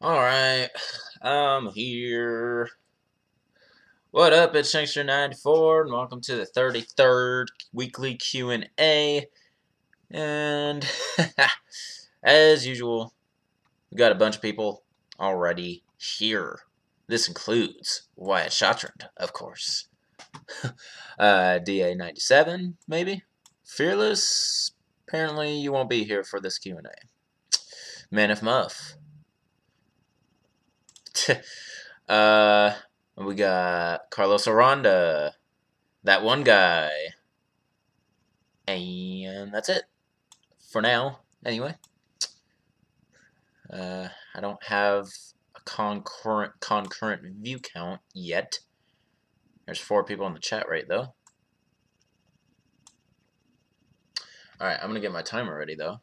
Alright, I'm here. What up, it's Shankster94, and welcome to the 33rd weekly Q&A. And, as usual, we got a bunch of people already here. This includes Wyatt Shottrand, of course. DA97, maybe? Fearless? Apparently you won't be here for this Q&A. Man of Muff. We got Carlos Aranda, that one guy, and that's it for now. Anyway, I don't have a concurrent view count yet. There's 4 people in the chat right though. All right, I'm gonna get my timer ready though.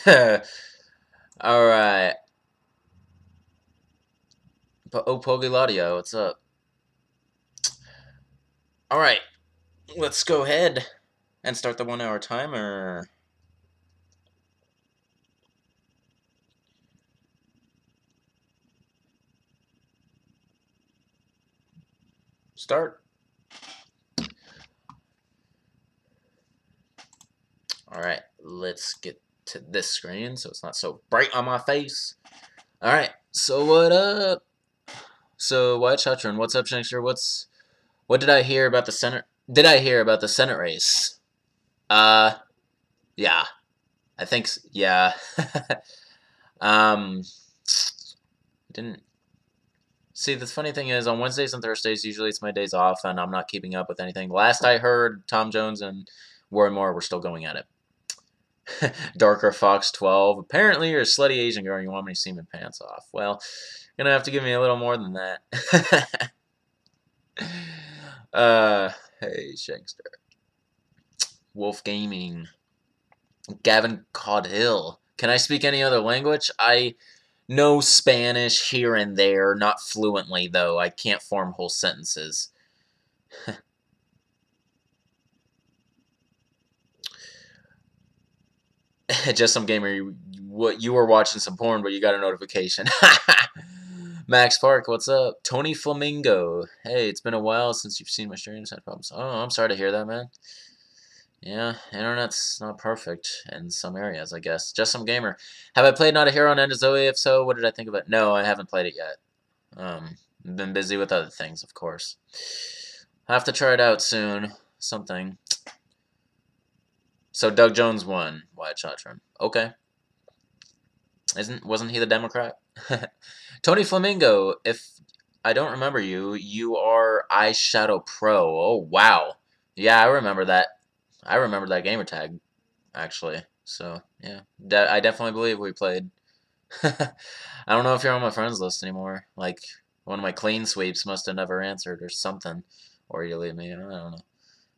All right. Oh, Pogiladio, what's up? All right, let's go ahead and start the 1-hour timer. Start. Alright, let's get to this screen so it's not so bright on my face. Alright, so what up? So, Wyatt Shottrand, what's up, Shankster? What did I hear about the Senate? Did I hear about the Senate race? Yeah. I think, yeah. Didn't. See, the funny thing is, on Wednesdays and Thursdays, usually it's my days off, and I'm not keeping up with anything. Last I heard, Tom Jones and Warren Moore were still going at it. Darker Fox 12. Apparently you're a slutty Asian girl and you want me to see my pants off. Well, you're gonna have to give me a little more than that. Hey, Shankster. Wolf Gaming. Gavin Caudill. Can I speak any other language? I know Spanish here and there, not fluently though. I can't form whole sentences. Just some gamer, you were watching some porn, but you got a notification. Max Park, what's up? Tony Flamingo, hey, it's been a while since you've seen my streams. Had problems. Oh, I'm sorry to hear that, man. Yeah, internet's not perfect in some areas, I guess. Just some gamer. Have I played Not a Hero on End of Zoe? If so, what did I think of it? No, I haven't played it yet. Been busy with other things, of course. I'll have to try it out soon. Something. So Doug Jones won. Wyatt Shottrand. Okay. Wasn't he the Democrat? Tony Flamingo, if I don't remember you, you are Eyeshadow Pro. Oh wow. Yeah, I remember that. I remember that gamer tag, actually. So yeah, I definitely believe we played. I don't know if you're on my friends list anymore. Like one of my clean sweeps must have never answered or something, or you leave me. I don't know.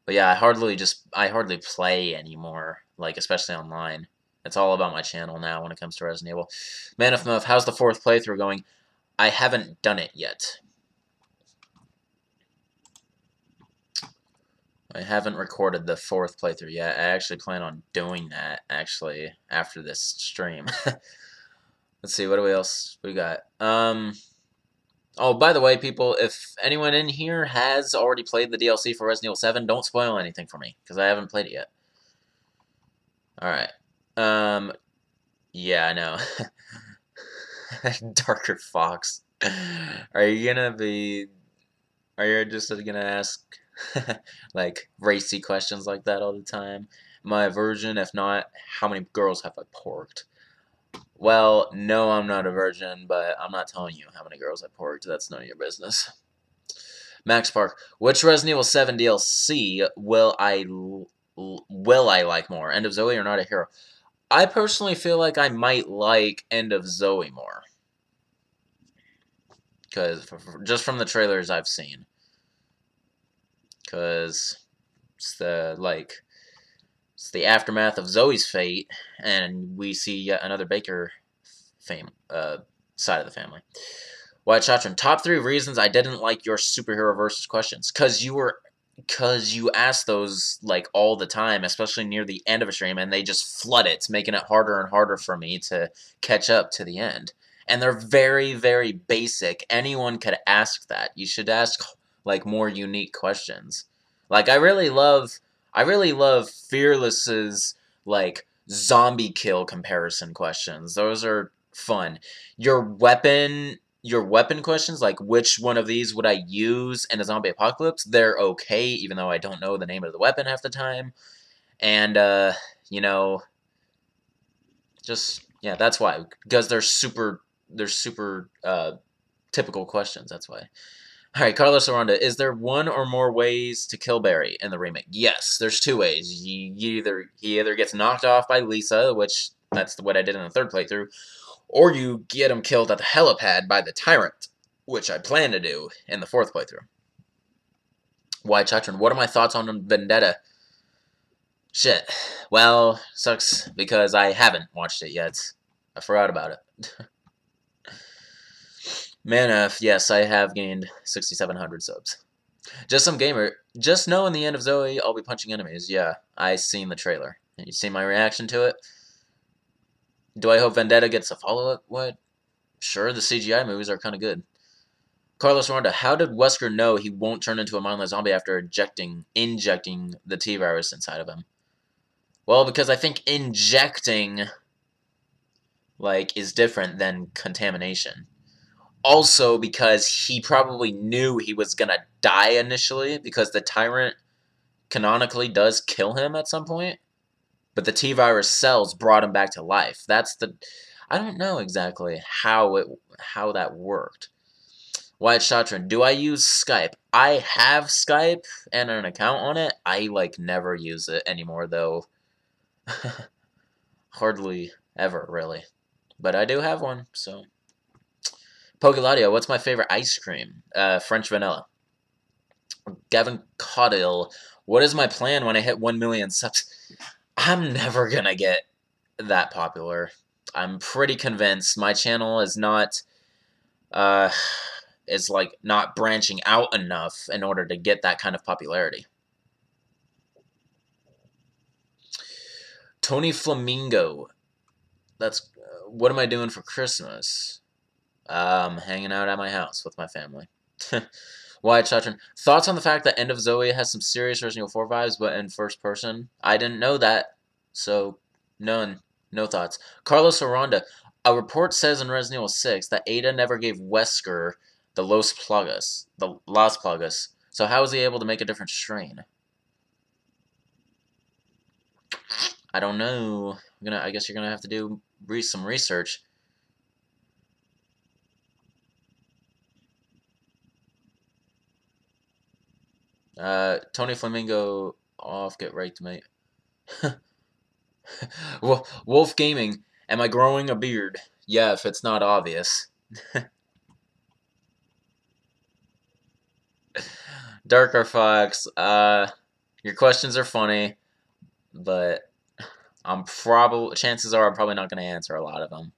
But yeah, I hardly play anymore, like especially online. It's all about my channel now when it comes to Resident Evil. Man of Muff, how's the 4th playthrough going? I haven't done it yet. I haven't recorded the 4th playthrough yet. I actually plan on doing that, actually, after this stream. Let's see, what else we got? Oh, by the way, people, if anyone in here has already played the DLC for Resident Evil 7, don't spoil anything for me, because I haven't played it yet. Alright. Yeah, I know. Darker Fox. Are you just gonna ask, like, racy questions like that all the time? Am I a virgin? If not, how many girls have I porked? Well, no, I'm not a virgin, but I'm not telling you how many girls I porked. That's none of your business. Max Park, which Resident Evil 7 DLC will I like more? End of Zoe or Not a Hero? I personally feel like I might like End of Zoe more. Because, just from the trailers I've seen. Because it's it's the aftermath of Zoe's fate, and we see yet another Baker side of the family. Wyatt Shottrand, top 3 reasons I didn't like your superhero versus questions. Because you were because you ask those like all the time, especially near the end of a stream, and they just flood it, making it harder and harder for me to catch up to the end. And they're very, very basic. Anyone could ask that. You should ask like more unique questions. Like I really love Fearless's like zombie kill comparison questions. Those are fun. Your weapon questions, like which one of these would I use in a zombie apocalypse, they're okay, even though I don't know the name of the weapon half the time. And, you know, just, yeah, that's why. Because they're super typical questions, that's why. Alright, Carlos Aranda, is there one or more ways to kill Barry in the remake? Yes, there's two ways. He either gets knocked off by Lisa, which that's what I did in the third playthrough, or you get him killed at the helipad by the Tyrant, which I plan to do in the fourth playthrough. White Chatron, what are my thoughts on Vendetta? Shit. Well, sucks because I haven't watched it yet. I forgot about it. Manaf, yes, I have gained 6,700 subs. Just some gamer. Just know in the end of Zoe, I'll be punching enemies. Yeah, I seen the trailer. You seen my reaction to it? Do I hope Vendetta gets a follow-up? What? Sure, the CGI movies are kind of good. Carlos Ronda, how did Wesker know he won't turn into a mindless zombie after injecting the T-virus inside of him? Well, because I think injecting, like, is different than contamination. Also, because he probably knew he was gonna die initially, because the Tyrant canonically does kill him at some point. But the T-virus cells brought him back to life. I don't know exactly how that worked. Wyatt Shatron, do I use Skype? I have Skype and an account on it. I like never use it anymore though. Hardly ever, really. But I do have one, so. Pogeladio, what's my favorite ice cream? French vanilla. Gavin Caudill, what is my plan when I hit 1 million subs? I'm never gonna get that popular. I'm pretty convinced my channel is not, is like not branching out enough in order to get that kind of popularity. Tony Flamingo, that's, what am I doing for Christmas? Hanging out at my house with my family. Wyatt Chatron, thoughts on the fact that End of Zoe has some serious Resident Evil 4 vibes, but in first person? I didn't know that, so none. No thoughts. Carlos Aranda, a report says in Resident Evil 6 that Ada never gave Wesker the Las Plagas. So how was he able to make a different strain? I don't know. I guess you're gonna have to do some research. Tony Flamingo off, get right, mate. Wolf Gaming, am I growing a beard? Yeah, if it's not obvious. Darker Fox, your questions are funny, but chances are I'm probably not going to answer a lot of them.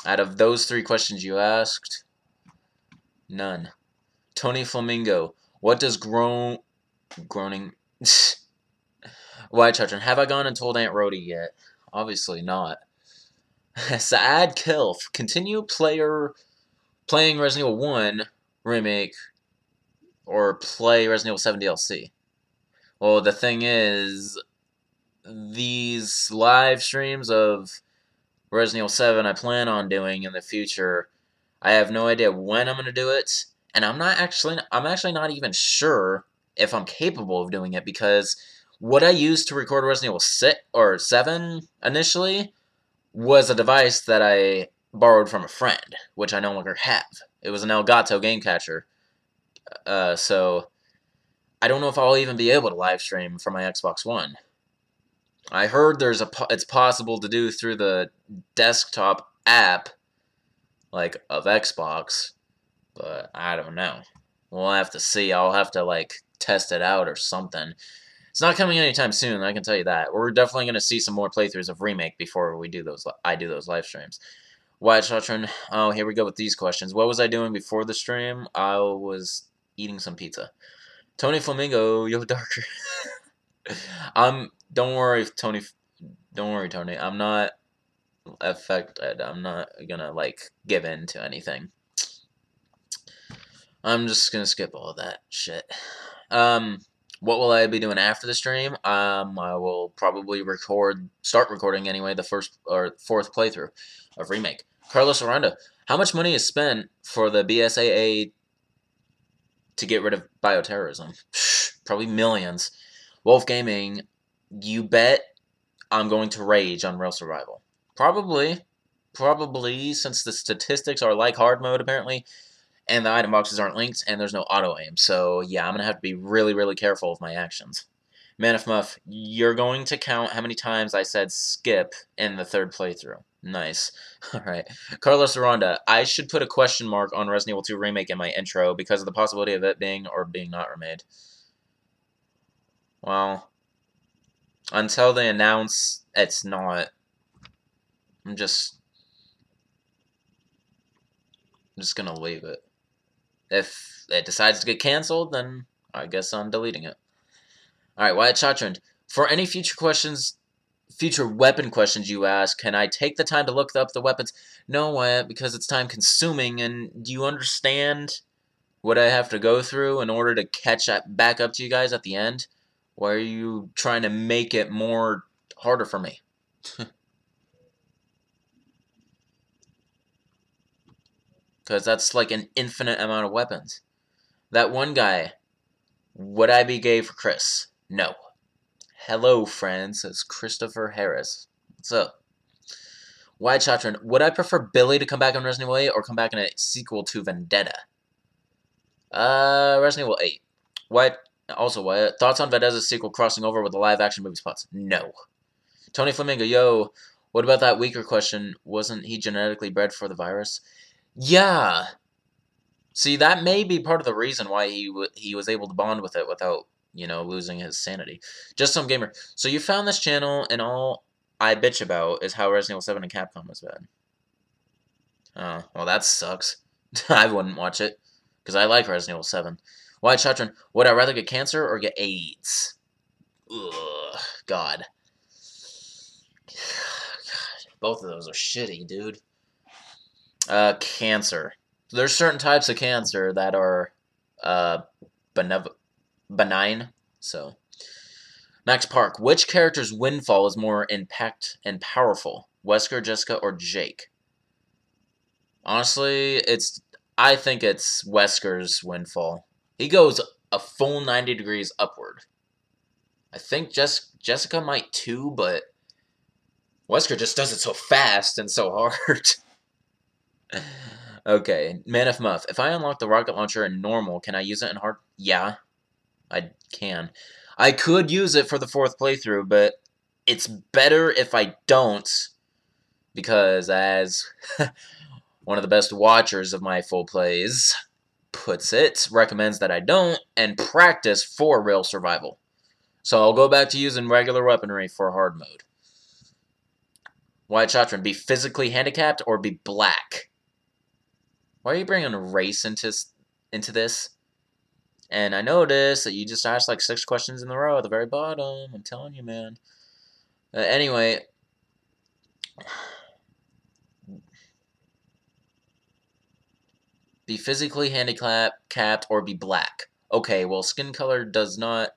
Out of those 3 questions you asked, none. Tony Flamingo, what does groaning... White Children, have I gone and told Aunt Rhodey yet? Obviously not. Saad Kilf, continue playing Resident Evil 1 Remake or play Resident Evil 7 DLC. Well, the thing is, these live streams of Resident Evil 7 I plan on doing in the future, I have no idea when I'm going to do it, and I'm actually not even sure if I'm capable of doing it, because what I used to record Resident Evil 6 or 7 initially was a device that I borrowed from a friend, which I no longer have. It was an Elgato game catcher. So I don't know if I'll even be able to live stream from my Xbox One. I heard it's possible to do through the desktop app, like, of Xbox, but I don't know. We'll have to see. I'll have to, like, test it out or something. It's not coming anytime soon, I can tell you that. We're definitely going to see some more playthroughs of Remake before I do those live streams. Wyatt Shotron. Oh, here we go with these questions. What was I doing before the stream? I was eating some pizza. Tony Flamingo, yo darker. Don't worry, Tony. Don't worry, Tony. I'm not affected. I'm not gonna like give in to anything. I'm just gonna skip all that shit. What will I be doing after the stream? I will probably start recording anyway, the first or fourth playthrough of Remake. Carlos Aranda, how much money is spent for the BSAA to get rid of bioterrorism? Probably millions. Wolf Gaming, you bet I'm going to rage on Real Survival. Probably, since the statistics are like hard mode apparently, and the item boxes aren't linked, and there's no auto-aim. So, yeah, I'm going to have to be really, really careful of my actions. Manifmuff, you're going to count how many times I said skip in the third playthrough. Nice. Alright. Carlos Aranda, I should put a question mark on Resident Evil 2 Remake in my intro because of the possibility of it being or being not remade. Well, until they announce it's not, I'm just going to leave it. If it decides to get canceled, then I guess I'm deleting it. Alright, Wyatt Chatrand. For any future weapon questions you ask, can I take the time to look up the weapons? No, Wyatt, because it's time consuming, and do you understand what I have to go through in order to catch back up to you guys at the end? Why are you trying to make it more harder for me? Because that's like an infinite amount of weapons. That one guy, would I be gay for Chris? No. Hello, friends, says Christopher Harris. What's up? Wyatt Chatron, would I prefer Billy to come back on Resident Evil 8 or come back in a sequel to Vendetta? Resident Evil 8. Wyatt, thoughts on Vendetta's sequel crossing over with the live-action movie spots? No. Tony Flamingo, yo, what about that weaker question? Wasn't he genetically bred for the virus? Yeah. See, that may be part of the reason why he was able to bond with it without, losing his sanity. Just Some Gamer. So you found this channel, and all I bitch about is how Resident Evil 7 and Capcom was bad. Oh, well, that sucks. I wouldn't watch it, because I like Resident Evil 7. Wyatt Chatron, would I rather get cancer or get AIDS? Ugh, God. Both of those are shitty, dude. Cancer. There's certain types of cancer that are benign. So, Max Park. Which character's windfall is more impact and powerful? Wesker, Jessica, or Jake? Honestly, I think it's Wesker's windfall. He goes a full 90 degrees upward. I think Jessica might too, but Wesker just does it so fast and so hard. Okay, Man of Muff. If I unlock the rocket launcher in normal, can I use it in hard? Yeah, I can. I could use it for the fourth playthrough, but it's better if I don't, because as one of the best watchers of my full plays puts it, recommends that I don't, and practice for real survival. So I'll go back to using regular weaponry for hard mode. Wyatt Chatron, be physically handicapped or be black? Why are you bringing race into this? And I noticed that you just asked like 6 questions in a row at the very bottom. I'm telling you, man. Anyway. Be physically handicapped or be black. Okay, well, skin color does not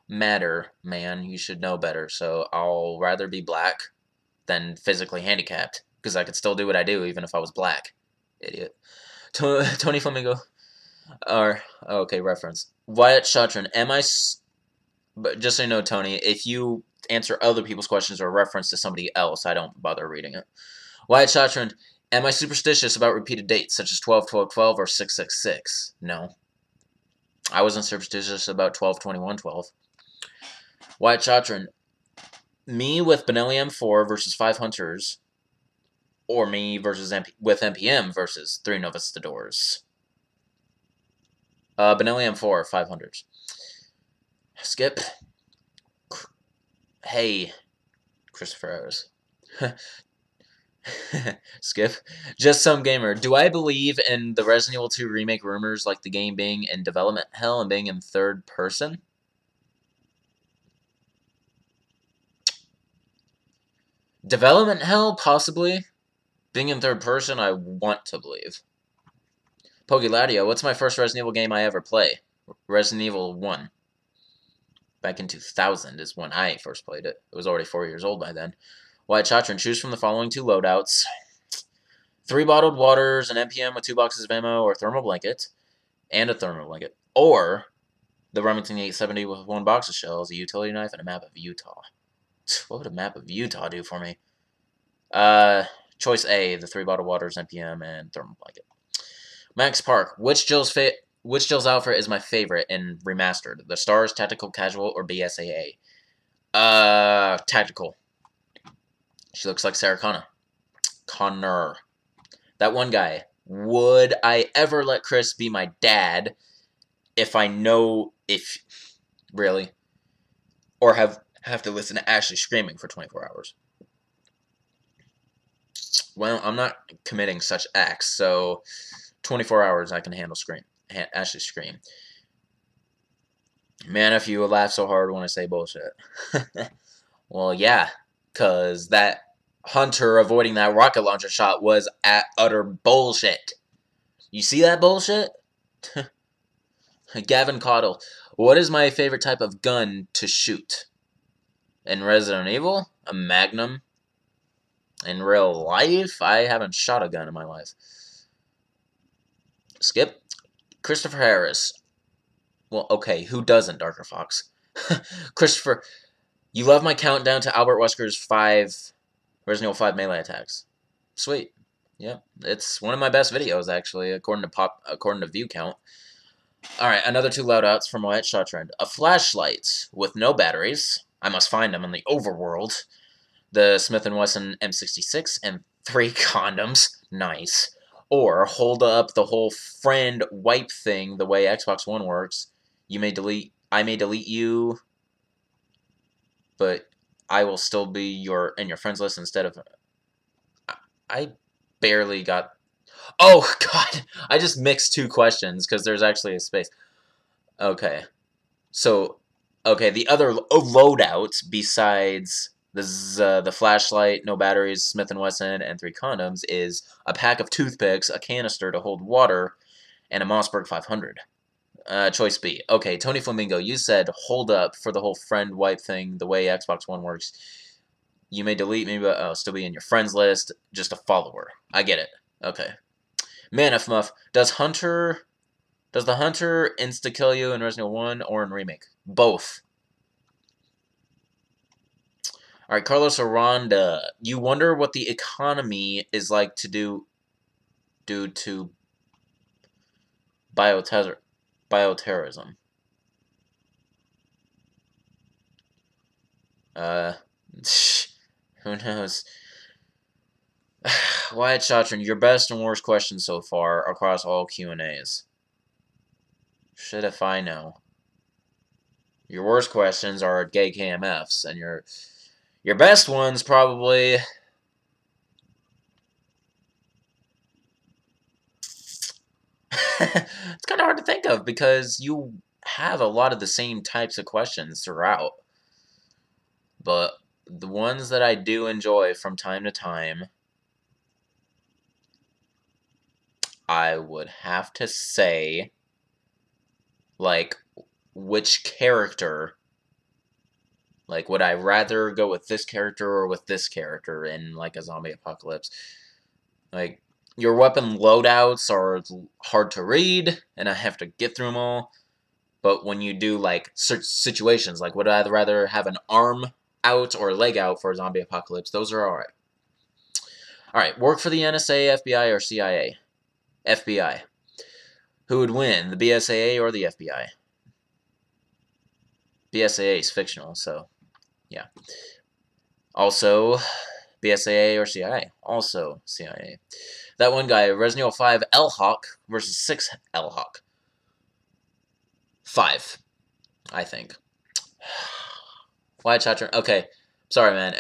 matter, man. You should know better. So I'll rather be black than physically handicapped, because I could still do what I do even if I was black. Idiot. Tony Flamingo. Okay, reference. Wyatt Chatron, but just so you know, Tony, if you answer other people's questions or reference to somebody else, I don't bother reading it. Wyatt Chatron, am I superstitious about repeated dates, such as 12-12-12 or 666? No. I wasn't superstitious about 12-21-12. Wyatt Chatron, me with Benelli M4 versus 5 Hunters, or me versus with MPM versus 3 Novistadors. Benelli M4, 500s. Skip. Hey, Christopher Harris. Skip. Just some gamer. Do I believe in the Resident Evil 2 remake rumors like the game being in development hell and being in third person? Development hell, possibly. Being in third person, I want to believe. Pogeladio, what's my first Resident Evil game I ever play? Resident Evil 1. Back in 2000 is when I first played it. It was already 4 years old by then. White Chatron, choose from the following 2 loadouts. 3 bottled waters, an MPM with 2 boxes of ammo, or thermal blanket, and a thermal blanket. Or the Remington 870 with 1 box of shells, a utility knife, and a map of Utah. What would a map of Utah do for me? Choice A, the 3 bottled waters, NPM, and thermal blanket. Max Park, which Jill's outfit is my favorite in remastered? The Stars, Tactical, Casual, or BSAA? Tactical. She looks like Sarah Connor. That one guy. Would I ever let Chris be my dad if I know if really, or have to listen to Ashley screaming for 24 hours? Well, I'm not committing such acts, so 24 hours I can handle Ashley scream. Man, if you laugh so hard when I say bullshit. Well, yeah, because that Hunter avoiding that rocket launcher shot was utter bullshit. You see that bullshit? Gavin Caudle, what is my favorite type of gun to shoot? In Resident Evil, a Magnum. In real life, I haven't shot a gun in my life. Skip. Christopher Harris. Well, okay, who doesn't, Darker Fox? Christopher, you love my countdown to Albert Wesker's 5 Resident Evil 5 melee attacks. Sweet. Yep, it's one of my best videos, actually, according to view count. Alright, another 2 loadouts from Wyatt Shot Trend. A flashlight with no batteries. I must find them in the overworld. The Smith & Wesson M66 and 3 condoms. Nice. Or hold up the whole friend wipe thing the way Xbox One works. I may delete you, but I will still be in your friends list instead of... I barely got... Oh, God! I just mixed 2 questions because there's actually a space. Okay. So, okay, the other loadouts besides the flashlight, no batteries, Smith & Wesson, and 3 condoms is a pack of toothpicks, a canister to hold water, and a Mossberg 500. Choice B. Okay, Tony Flamingo, you said hold up for the whole friend wipe thing the way Xbox One works. You may delete me, but I'll still be in your friends list. Just a follower. I get it. Okay. Manif Muff, does the Hunter insta-kill you in Resident Evil 1 or in Remake? Both. Alright, Carlos Aranda, you wonder what the economy is like due to bioterrorism. Who knows? Wyatt Shotron, your best and worst questions so far across all Q&As. Shit if I know. Your worst questions are gay KMFs, and your best ones probably... It's kind of hard to think of because you have a lot of the same types of questions throughout. But the ones that I do enjoy from time to time, I would have to say, like, which character, like, would I rather go with this character or with this character in, like, a zombie apocalypse? Like, your weapon loadouts are hard to read, and I have to get through them all. But when you do, like, situations, like, would I rather have an arm out or a leg out for a zombie apocalypse? Those are alright. Alright, work for the NSA, FBI, or CIA? FBI. Who would win, the BSAA or the FBI? BSAA is fictional, so, yeah. Also, BSAA or CIA? Also, CIA. That one guy, Resident Evil 5 L-Hawk versus 6 L-Hawk. 5, I think. Why Chatron? Okay, sorry, man.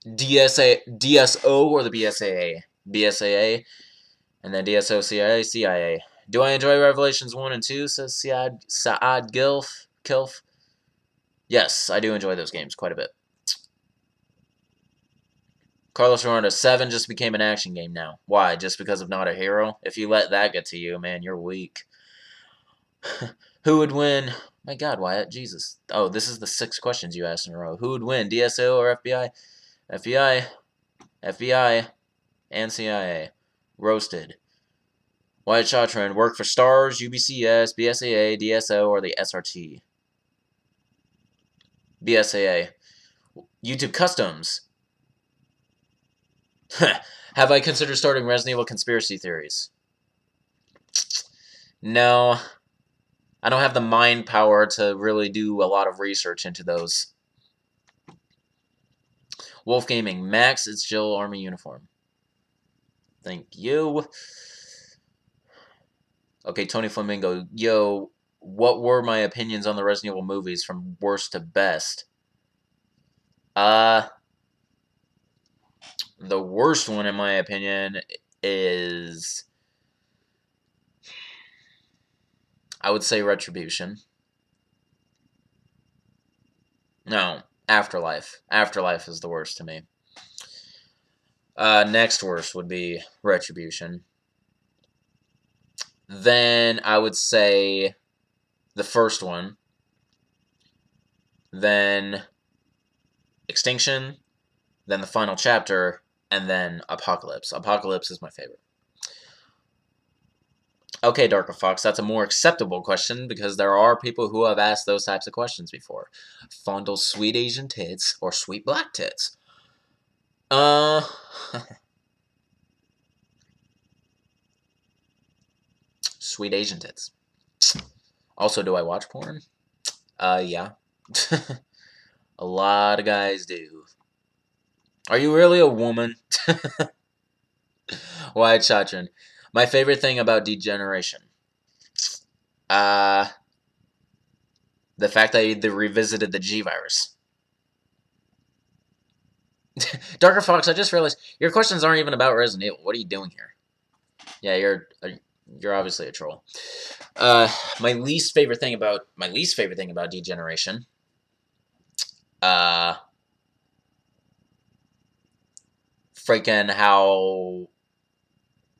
DSO or the BSAA? BSAA, and then DSO CIA. Do I enjoy Revelations 1 and 2, says Saad Kilf? Yes, I do enjoy those games quite a bit. Carlos Ronaldo, 7 just became an action game now. Why? Just because of Not a Hero? If you let that get to you, man, you're weak. Who would win? My God, Wyatt, Jesus. Oh, this is the 6 questions you asked in a row. Who would win, DSO or FBI? FBI, FBI, and CIA. Roasted. Wyatt Chatron, work for Stars, UBCS, BSAA, DSO, or the SRT? BSAA. YouTube Customs. Have I considered starting Resident Evil conspiracy theories? No. I don't have the mind power to really do a lot of research into those. Wolf Gaming. Max, it's Jill Army uniform. Thank you. Okay, Tony Flamingo. Yo, what were my opinions on the Resident Evil movies from worst to best? The worst one, in my opinion, is... I would say Retribution. No, Afterlife. Afterlife is the worst to me. Next worst would be Retribution. Then I would say the first one. Then Extinction. Then the final chapter. And then Apocalypse. Apocalypse is my favorite. Okay, Darker Fox, that's a more acceptable question because there are people who have asked those types of questions before. Fondle sweet Asian tits or sweet black tits? Sweet Asian tits. Also, do I watch porn? Yeah. A lot of guys do. Are you really a woman? Wyatt Chatron. My favorite thing about Degeneration. The fact that they revisited the G-Virus. Darker Fox, I just realized your questions aren't even about Resident Evil. What are you doing here? Yeah, you're obviously a troll. My least favorite thing about Degeneration. Freaking how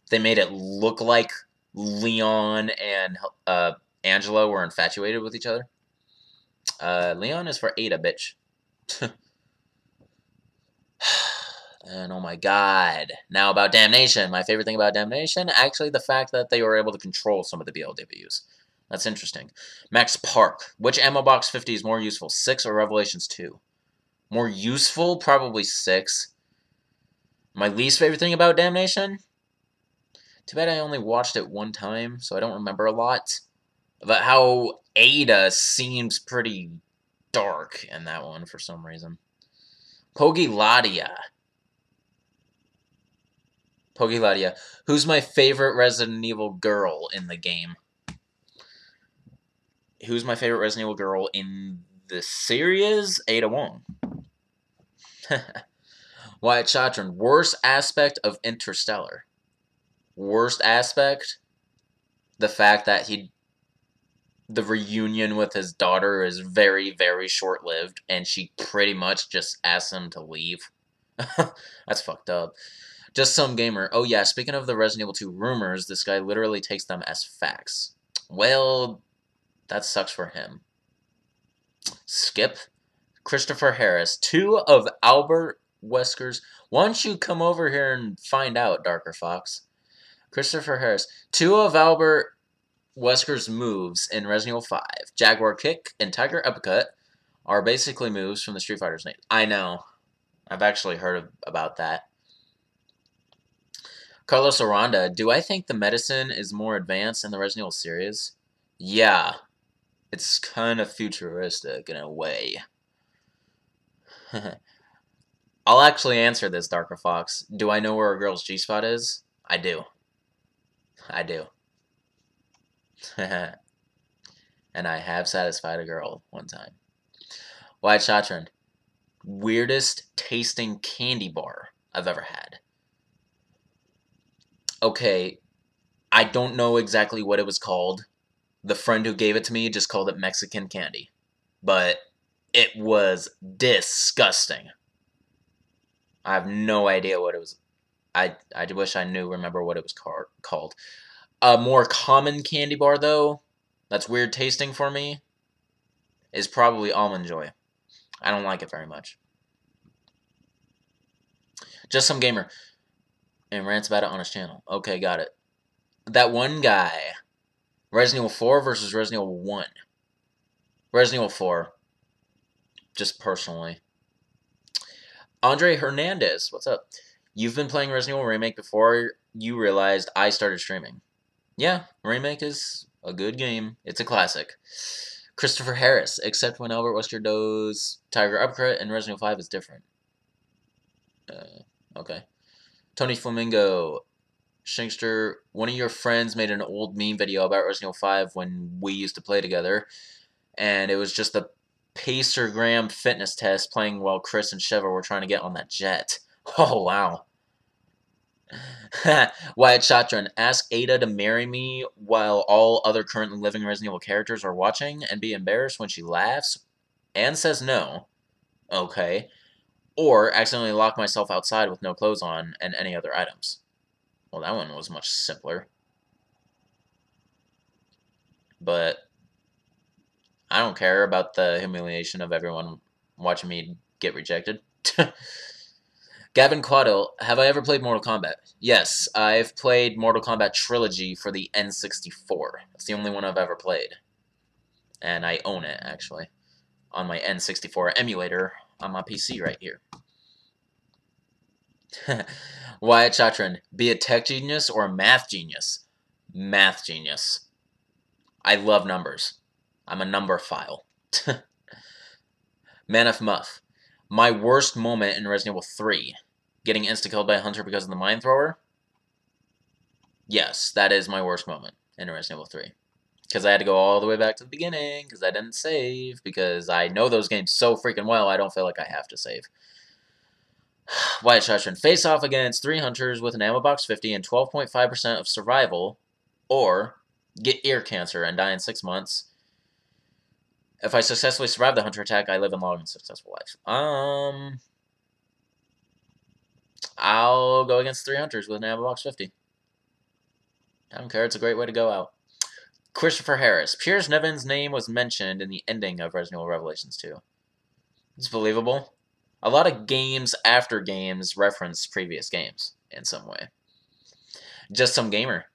they made it look like Leon and Angela were infatuated with each other. Leon is for Ada, bitch. And oh my god. Now about Damnation. My favorite thing about Damnation, actually the fact that they were able to control some of the BLWs. That's interesting. Max Park. Which ammo box 50 is more useful, 6 or Revelations 2? More useful? Probably 6. My least favorite thing about Damnation? Too bad I only watched it one time, so I don't remember a lot. But how Ada seems pretty dark in that one for some reason. Pogiladia. Who's my favorite Resident Evil girl in the game? Who's my favorite Resident Evil girl in the series? Ada Wong. Wyatt Chatron. Worst aspect of Interstellar. Worst aspect? The fact that the reunion with his daughter is very, very short-lived, and she pretty much just asks him to leave. That's fucked up. Just some gamer. Oh yeah, speaking of the Resident Evil 2 rumors, this guy literally takes them as facts. Well, that sucks for him. Skip. Christopher Harris. 2 of Albert Wesker's... Why don't you come over here and find out, Darker Fox? Christopher Harris. 2 of Albert Wesker's moves in Resident Evil 5, Jaguar Kick and Tiger Uppercut, are basically moves from the Street Fighter's name. I know. I've actually heard about that. Carlos Aranda, do I think the medicine is more advanced in the Resident Evil series? Yeah. It's kind of futuristic in a way. I'll actually answer this, Darker Fox. Do I know where a girl's G-spot is? I do. I do. And I have satisfied a girl one time. Wyatt Chatron. Weirdest tasting candy bar I've ever had. Okay, I don't know exactly what it was called. The friend who gave it to me just called it Mexican candy. But it was disgusting. I have no idea what it was. I wish I remember what it was called. A more common candy bar, though, that's weird tasting for me, is probably Almond Joy. I don't like it very much. Just some gamer. And rants about it on his channel. Okay, got it. That one guy. Resident Evil 4 versus Resident Evil 1. Resident Evil 4. Just personally. Andre Hernandez, what's up? You've been playing Resident Evil Remake before you realized I started streaming. Yeah, Remake is a good game. It's a classic. Christopher Harris, except when Albert Westerdo's Tiger Uppercut and Resident Evil 5 is different. Okay. Tony Flamingo, Shankster, one of your friends made an old meme video about Resident Evil 5 when we used to play together, and it was just a Pacergram fitness test playing while Chris and Sheva were trying to get on that jet. Oh, wow. Wyatt Shatran, ask Ada to marry me while all other currently living Resident Evil characters are watching and be embarrassed when she laughs and says no. Okay. Or accidentally lock myself outside with no clothes on and any other items. Well, that one was much simpler. But I don't care about the humiliation of everyone watching me get rejected. Gavin Quaddle, have I ever played Mortal Kombat? Yes, I've played Mortal Kombat Trilogy for the N64. That's the only one I've ever played. And I own it, actually, on my N64 emulator on my PC right here. Wyatt Chatran, be a tech genius or a math genius? Math genius. I love numbers. I'm a number file. Manif Muff, my worst moment in Resident Evil 3. Getting insta-killed by a hunter because of the mine thrower? Yes, that is my worst moment in Resident Evil 3. Because I had to go all the way back to the beginning, because I didn't save, because I know those games so freaking well, I don't feel like I have to save. Wyatt Shashran, face off against 3 hunters with an ammo box 50 and 12.5% of survival, or get ear cancer and die in 6 months. If I successfully survive the hunter attack, I live a long and successful life. I'll go against 3 hunters with an ammo box 50. I don't care, it's a great way to go out. Christopher Harris, Piers Nevin's name was mentioned in the ending of Resident Evil Revelations 2. It's believable. A lot of games after games reference previous games in some way. Just some gamer.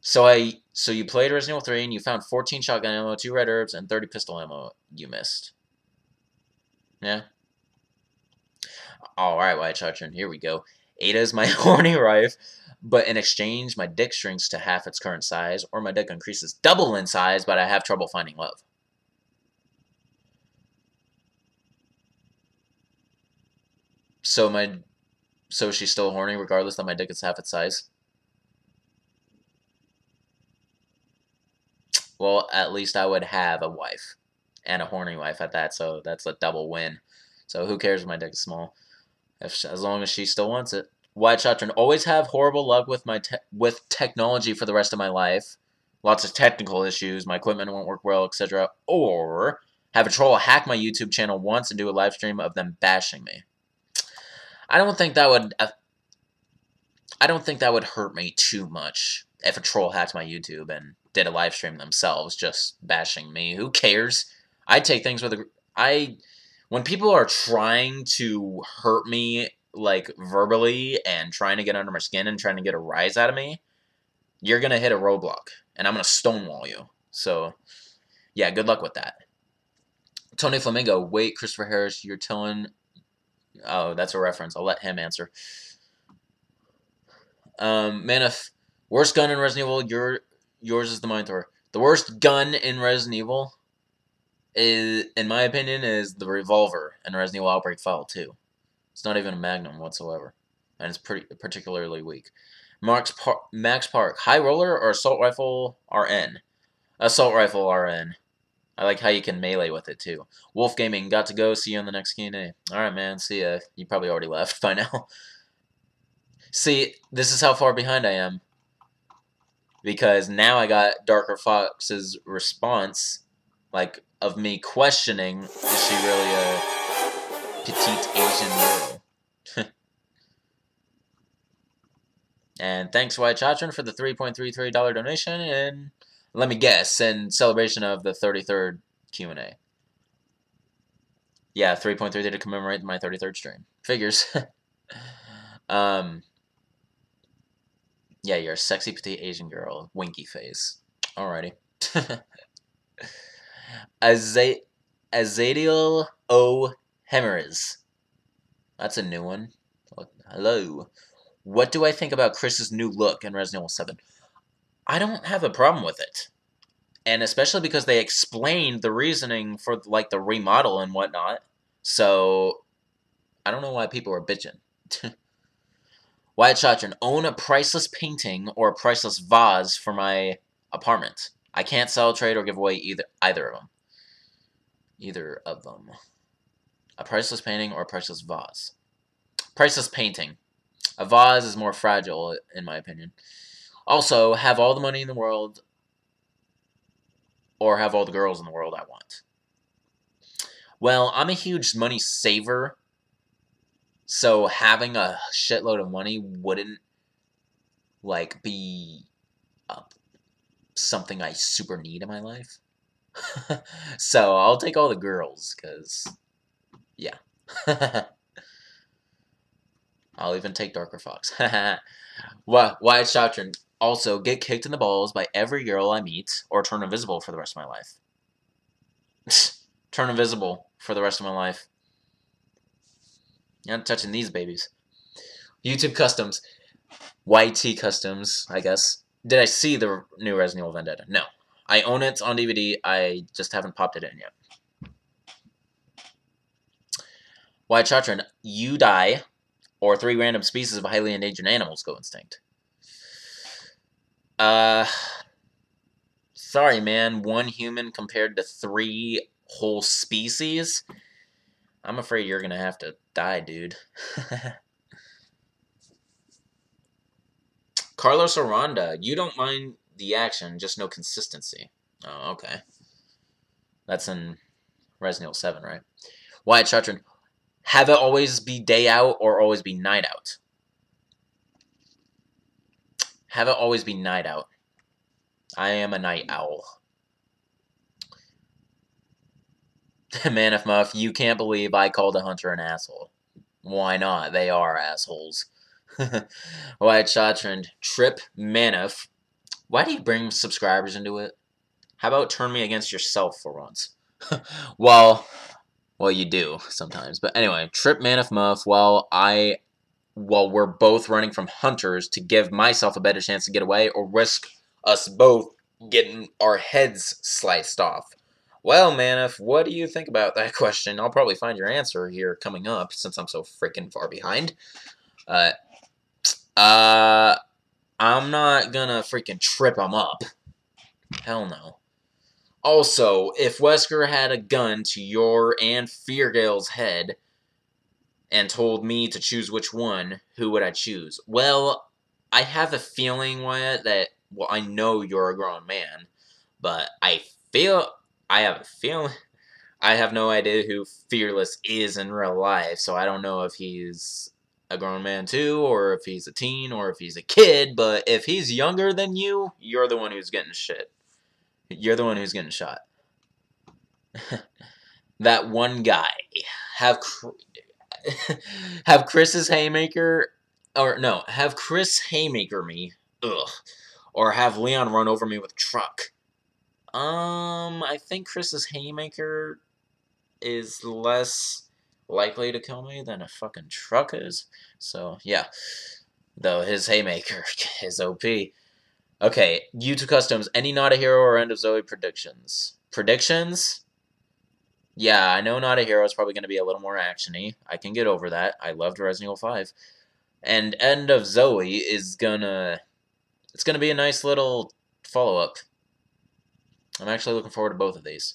So you played Resident Evil 3 and you found 14 shotgun ammo, 2 red herbs, and 30 pistol ammo you missed. Yeah. Alright, White Chachin, here we go. Ada is my horny wife, but in exchange, my dick shrinks to half its current size, or my dick increases double in size, but I have trouble finding love. So she's still horny regardless that my dick is half its size? Well, at least I would have a wife. And a horny wife at that, so that's a double win. So who cares if my dick is small? As long as she still wants it. White Shotgun, always have horrible luck with with technology for the rest of my life. Lots of technical issues, my equipment won't work well, etc. Or have a troll hack my YouTube channel once and do a live stream of them bashing me. I don't think that would hurt me too much if a troll hacked my YouTube and did a live stream themselves just bashing me. Who cares? I take things with when people are trying to hurt me like verbally and trying to get under my skin and trying to get a rise out of me, you're going to hit a roadblock and I'm going to stonewall you. So, yeah, good luck with that. Tony Flamingo, wait, Christopher Harris, you're telling... Oh, that's a reference. I'll let him answer. Manif, worst gun in Resident Evil, yours is the mine thrower. The worst gun in Resident Evil, in my opinion, is the revolver in Resident Evil Outbreak File 2. It's not even a magnum whatsoever, and it's particularly weak. Max Park, high roller or assault rifle RN? Assault rifle RN. I like how you can melee with it, too. Wolf Gaming, got to go. See you on the next Q&A. Alright, man. See ya. You probably already left by now. See, this is how far behind I am. Because now I got Darker Fox's response, like, of me questioning, is she really a petite Asian girl? And thanks, White Chatron, for the $3.33 donation, and let me guess, in celebration of the 33rd Q&A. Yeah, 3.33 to commemorate my 33rd stream. Figures. Yeah, you're a sexy petite Asian girl. Winky face. Alrighty. Azadiel O. Hemeriz. That's a new one. Oh, hello. What do I think about Chris's new look in Resident Evil 7? I don't have a problem with it. And especially because they explained the reasoning for, like, the remodel and whatnot. So, I don't know why people are bitching. Wyatt Shotron, own a priceless painting or a priceless vase for my apartment. I can't sell, trade, or give away either of them. Either of them. A priceless painting or a priceless vase. Priceless painting. A vase is more fragile, in my opinion. Also, have all the money in the world, or have all the girls in the world I want. Well, I'm a huge money saver, so having a shitload of money wouldn't, like, be something I super need in my life. So I'll take all the girls, because, yeah. I'll even take Darker Fox. Wyatt Shotron, also, get kicked in the balls by every girl I meet, or turn invisible for the rest of my life. Turn invisible for the rest of my life. You're not touching these babies. YouTube Customs. YT Customs, I guess. Did I see the new Resident Evil Vendetta? No. I own it on DVD. I just haven't popped it in yet. Wyatt Chatron, you die, or 3 random species of highly endangered animals go extinct. Sorry, man. 1 human compared to 3 whole species? I'm afraid you're gonna have to die, dude. Carlos Aranda, you don't mind the action, just no consistency. Oh, okay. That's in Resident Evil 7, right? Wyatt Chatron, have it always be day out or always be night out? Have it always be night out. I am a night owl. Man of Muff, you can't believe I called a hunter an asshole. Why not? They are assholes. Wyatt Chatron, Trip Manif. Why do you bring subscribers into it? How about turn me against yourself for once? well, you do sometimes. But anyway, Trip Manif Muff, while we're both running from hunters to give myself a better chance to get away or risk us both getting our heads sliced off. Well, Manif, what do you think about that question? I'll probably find your answer here coming up since I'm so freaking far behind. I'm not gonna freaking trip him up. Hell no. Also, if Wesker had a gun to your and Feargale's head and told me to choose which one, who would I choose? Well, I have a feeling, Wyatt, that, well, I know you're a grown man, but I have a feeling, I have no idea who Fearless is in real life, so I don't know if he's a grown man too, or if he's a teen, or if he's a kid, but if he's younger than you, you're the one who's getting shit. You're the one who's getting shot. That one guy. Have Chris's haymaker, or no, have Chris haymaker me. Ugh. Or have Leon run over me with a truck. I think Chris's haymaker is less likely to kill me than a fucking truck is. So, yeah. Though his haymaker is OP. Okay, YouTube Customs, any Not a Hero or End of Zoe predictions? Predictions? Yeah, I know Not a Hero is probably going to be a little more action-y. I can get over that. I loved Resident Evil 5. And End of Zoe is gonna... It's gonna be a nice little follow-up. I'm actually looking forward to both of these.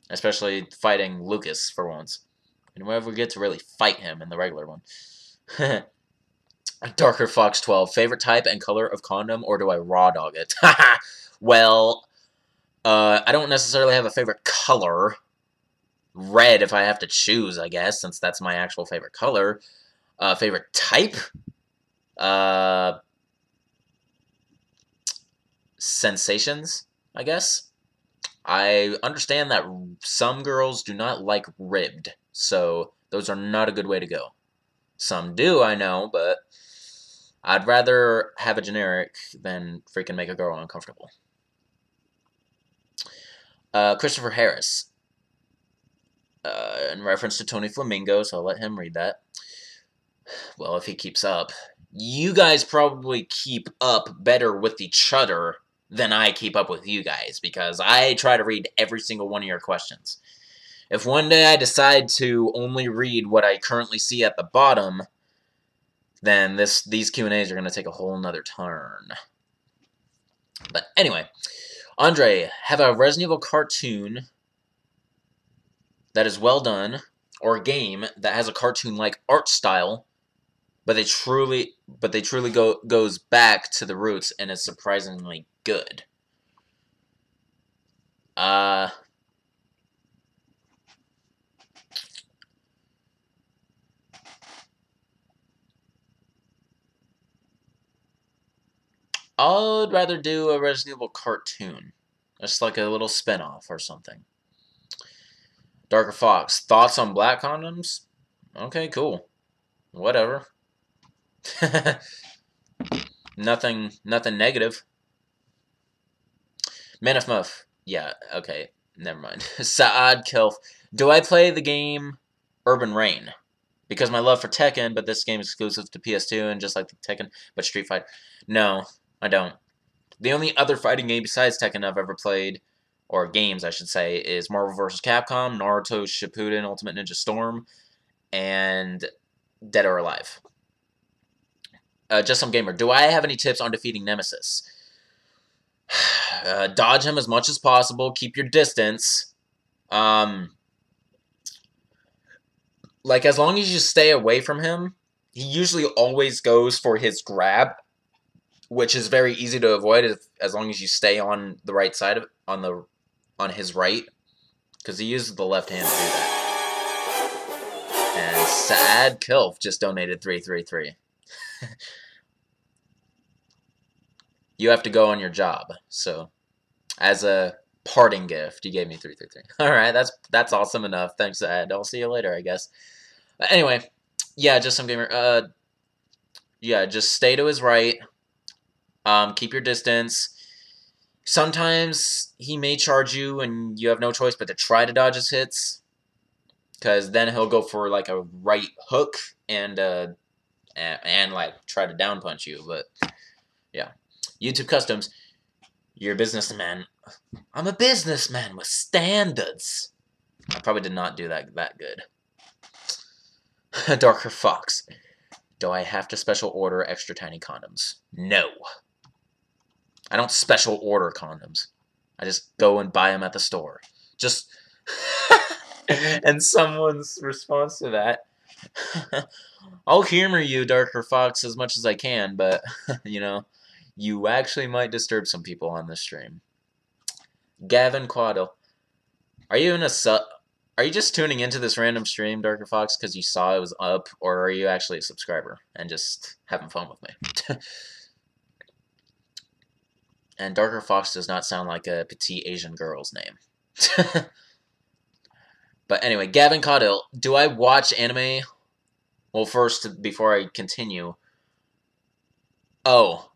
Especially fighting Lucas for once. And whenever we get to really fight him in the regular one. Darker Fox 12. Favorite type and color of condom, or do I raw dog it? Well, I don't necessarily have a favorite color. Red if I have to choose, I guess, since that's my actual favorite color. Favorite type? Sensations, I guess. I understand that some girls do not like ribbed, so those are not a good way to go. Some do, I know, but I'd rather have a generic than freaking make a girl uncomfortable. Christopher Harris. In reference to Tony Flamingo, so I'll let him read that. Well, if he keeps up. You guys probably keep up better with each other than I keep up with you guys, because I try to read every single one of your questions. If one day I decide to only read what I currently see at the bottom, then these Q&As are going to take a whole nother turn. But anyway, Andre, have a Resident Evil cartoon that is well done, or a game that has a cartoon-like art style, but they truly goes back to the roots and is surprisingly good. I'd rather do a Resident Evil cartoon. Just like a little spin-off or something. Darker Fox, thoughts on black condoms? Okay, cool. Whatever. nothing negative. Manif Muff. Yeah, okay. Never mind. Saad Kelf. Do I play the game Urban Reign? Because my love for Tekken, but this game is exclusive to PS2 and just like the Tekken, but Street Fighter. No, I don't. The only other fighting game besides Tekken I've ever played, or games I should say, is Marvel vs. Capcom, Naruto Shippuden Ultimate Ninja Storm, and Dead or Alive. Just some gamer. Do I have any tips on defeating Nemesis? Dodge him as much as possible. Keep your distance. Like, as long as you stay away from him, he usually always goes for his grab, which is very easy to avoid as long as you stay on the right side of on his right, because he uses the left hand to do that. And Sad Kilf just donated 333. You have to go on your job, so as a parting gift, you gave me 333. All right, that's awesome enough. Thanks, Sad. I'll see you later, I guess. But anyway, yeah, just some gamer. Yeah, just stay to his right. Keep your distance. Sometimes he may charge you, and you have no choice but to try to dodge his hits, because then he'll go for like a right hook and like try to down punch you. But yeah, YouTube Customs. You're a businessman. I'm a businessman with standards. I probably did not do that good. Darker Fox. Do I have to special order extra tiny condoms? No. I don't special order condoms. I just go and buy them at the store. Just... And someone's response to that. I'll humor you, Darker Fox, as much as I can, but, you know, you actually might disturb some people on this stream. Gavin Quaddle. Are you in a Are you just tuning into this random stream, Darker Fox, because you saw it was up, or are you actually a subscriber and just having fun with me? And Darker Fox does not sound like a petite Asian girl's name. But anyway, Gavin Caudill, do I watch anime? Well, first, before I continue... Oh.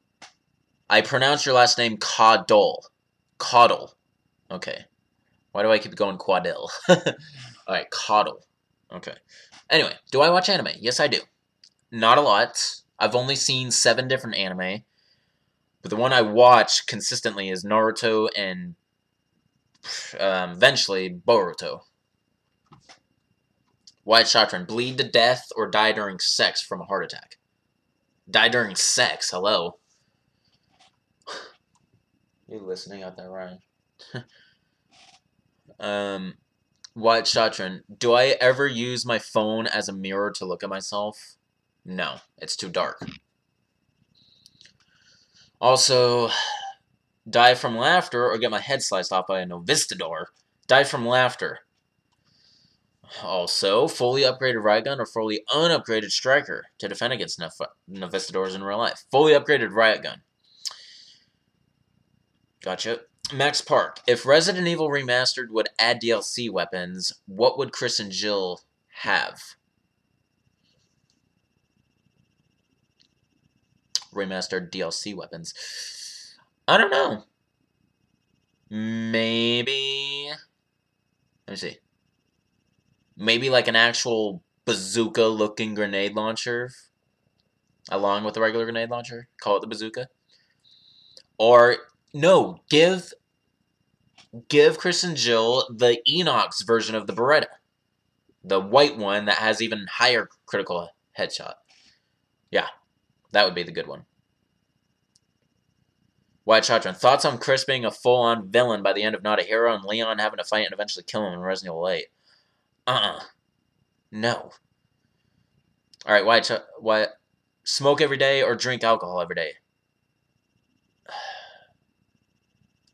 I pronounce your last name Caudle. Caudle. Okay. Why do I keep going Quadil? Alright, Caudle. Okay. Anyway, do I watch anime? Yes, I do. Not a lot. I've only seen 7 different anime. But the one I watch consistently is Naruto and eventually Boruto. White Shotgun. Bleed to death or die during sex from a heart attack? Die during sex? Hello. You listening out there, Ryan? White Shatran, do I ever use my phone as a mirror to look at myself? No, it's too dark. Also, die from laughter or get my head sliced off by a Novistador. Die from laughter. Also, fully upgraded riot gun or fully unupgraded striker to defend against Novistadors in real life. Fully upgraded riot gun. Gotcha. Max Park. If Resident Evil Remastered would add DLC weapons, what would Chris and Jill have? Remastered DLC weapons. I don't know. Maybe... Let me see. Maybe like an actual bazooka-looking grenade launcher along with the regular grenade launcher. Call it the bazooka. Or, no, give Chris and Jill the Enox version of the Beretta. The white one that has even higher critical headshot. Yeah, that would be the good one. White Shotgun. Thoughts on Chris being a full-on villain by the end of Not a Hero and Leon having to fight and eventually kill him in Resident Evil 8? No. Alright, White. Smoke every day or drink alcohol every day?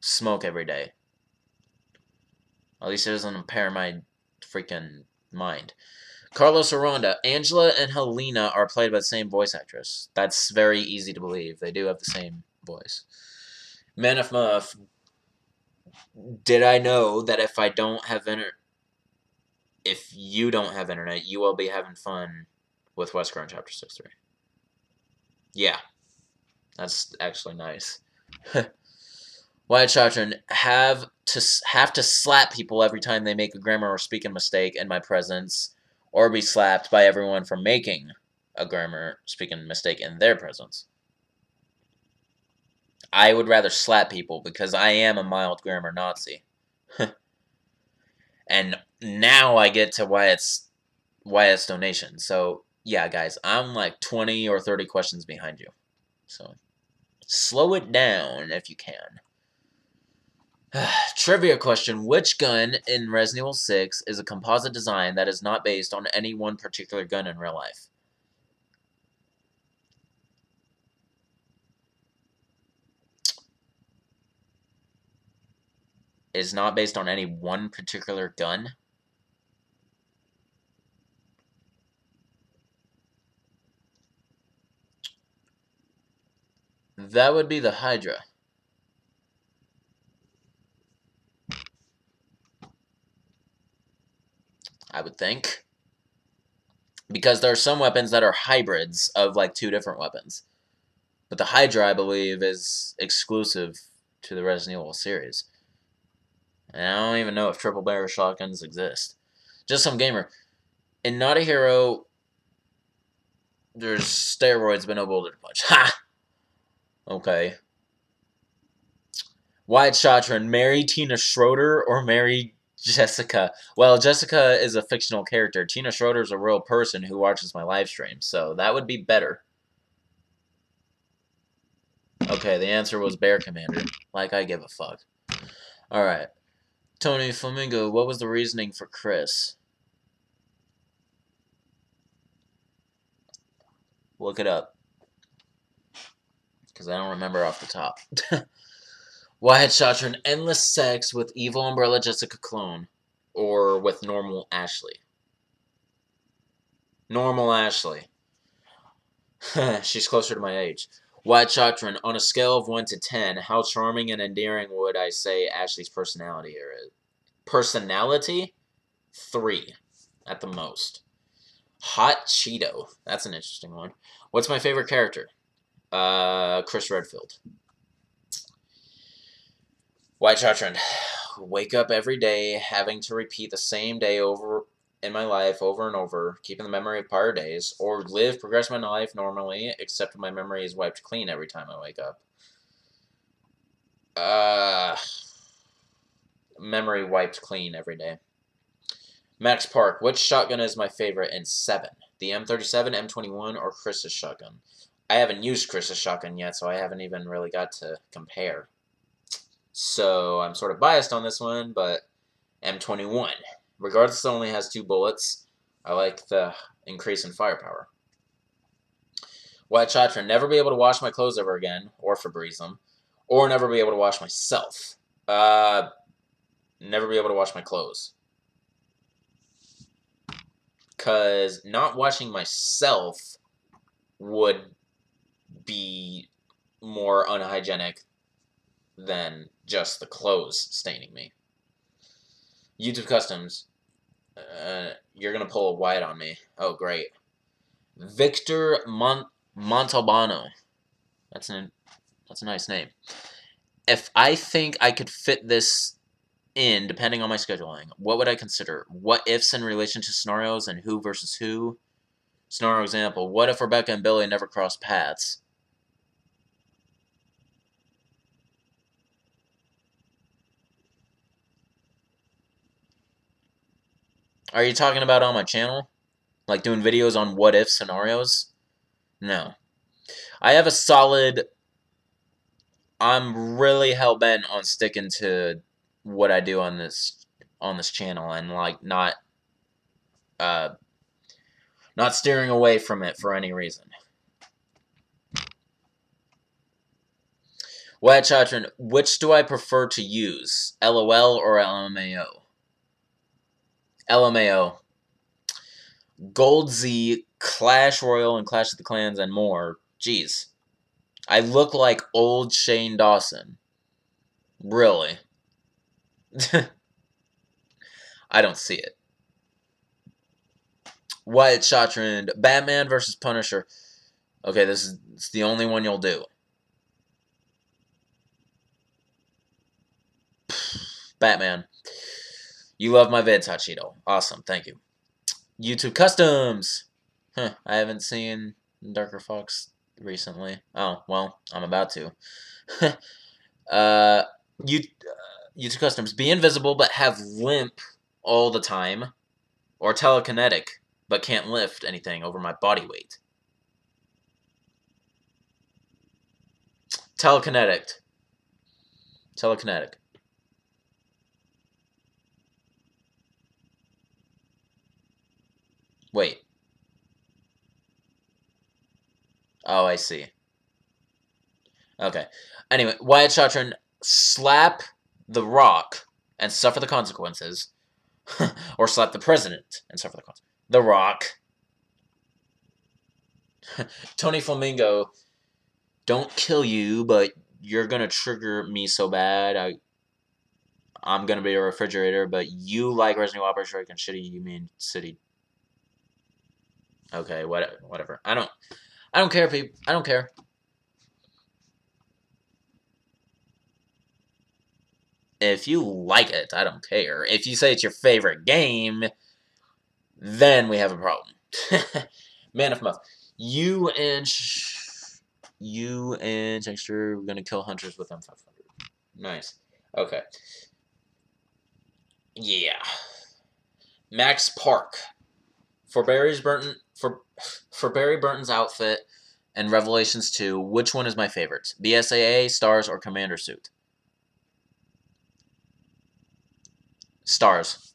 Smoke every day. At least it doesn't impair my freaking mind. Carlos Aranda. Angela and Helena are played by the same voice actress. That's very easy to believe. They do have the same voice. Man of Muff. Did I know that if I don't have if you don't have internet, you will be having fun with Wesker Chapter 6-3. Yeah. That's actually nice. Wyatt Chotron, have to slap people every time they make a grammar or speaking mistake in my presence, or be slapped by everyone for making a grammar speaking mistake in their presence. I would rather slap people because I am a mild grammar Nazi. And now I get to Wyatt's donation. So, yeah, guys, I'm like 20 or 30 questions behind you. So, slow it down if you can. Trivia question. Which gun in Resident Evil 6 is a composite design that is not based on any one particular gun in real life? It is not based on any one particular gun? That would be the Hydra. I would think. Because there are some weapons that are hybrids of like two different weapons. But the Hydra, I believe, is exclusive to the Resident Evil series. And I don't even know if triple barrel shotguns exist. Just some gamer. In Not a Hero, there's steroids but no bullet punch. Ha! Okay. Wyatt Shotron, marry Tina Schroeder or marry Jessica? Well, Jessica is a fictional character. Tina Schroeder is a real person who watches my live stream, so that would be better. Okay, the answer was Bear Commander. Like I give a fuck. Alright. Tony Flamingo, what was the reasoning for Chris? Look it up. Because I don't remember off the top. Wyatt Shotron, endless sex with evil Umbrella Jessica clone. Or with normal Ashley. Normal Ashley. She's closer to my age. Wyatt Shotron, on a scale of 1 to 10, how charming and endearing would I say Ashley's personality is? Personality? 3 at the most. Hot Cheeto. That's an interesting one. What's my favorite character? Chris Redfield. White Shotron. Wake up every day having to repeat the same day over in my life over and over, keeping the memory of prior days, or progress my life normally, except my memory is wiped clean every time I wake up. Memory wiped clean every day. Max Park, which shotgun is my favorite in 7? The M37, M21, or Chris's shotgun? I haven't used Chris's shotgun yet, so I haven't even really got to compare. So I'm sort of biased on this one, but M21. Regardless, it only has 2 bullets. I like the increase in firepower. White Chatra, never be able to wash my clothes ever again, or Febreze them, or never be able to wash myself. Never be able to wash my clothes. Because not washing myself would be more unhygienic than just the clothes staining me. YouTube Customs, you're going to pull a white on me. Oh, great. Victor Montalbano. That's a nice name. If I think I could fit this in, depending on my scheduling, what would I consider? What ifs in relation to scenarios and who versus who? Scenario example, what if Rebecca and Billy never crossed paths? Are you talking about on my channel? Like doing videos on what if scenarios? No. I have a solid... I'm really hell-bent on sticking to what I do on this channel and like not steering away from it for any reason. White Chatron, which do I prefer to use? LOL or LMAO? LMAO. Gold Z, Clash Royale, and Clash of the Clans, and more. Jeez. I look like old Shane Dawson. Really. I don't see it. White Chatron, Batman versus Punisher. Okay, it's the only one you'll do. Batman. You love my vids, Hachito. Awesome, thank you. YouTube Customs. Huh, I haven't seen Darker Fox recently. Oh, well, I'm about to. YouTube Customs. Be invisible but have limp all the time. Or telekinetic but can't lift anything over my body weight. Telekinetic. Telekinetic. Wait. Oh, I see. Okay. Anyway, Wyatt Chatron, slap the Rock and suffer the consequences. Or slap the President and suffer the consequences. The Rock. Tony Flamingo, don't kill you, but you're gonna trigger me so bad. I'm gonna be a refrigerator, but you like Resident Evil Operation and shitty, you mean City. Okay, whatever. I don't care, people. I don't care. If you like it, I don't care. If you say it's your favorite game, then we have a problem. Man of Mouth. You and Shankster, we're gonna kill hunters with M500. Nice. Okay. Yeah. Max Park. For Barry Burton's outfit and Revelations 2, which one is my favorite? BSAA, Stars, or Commander Suit? Stars.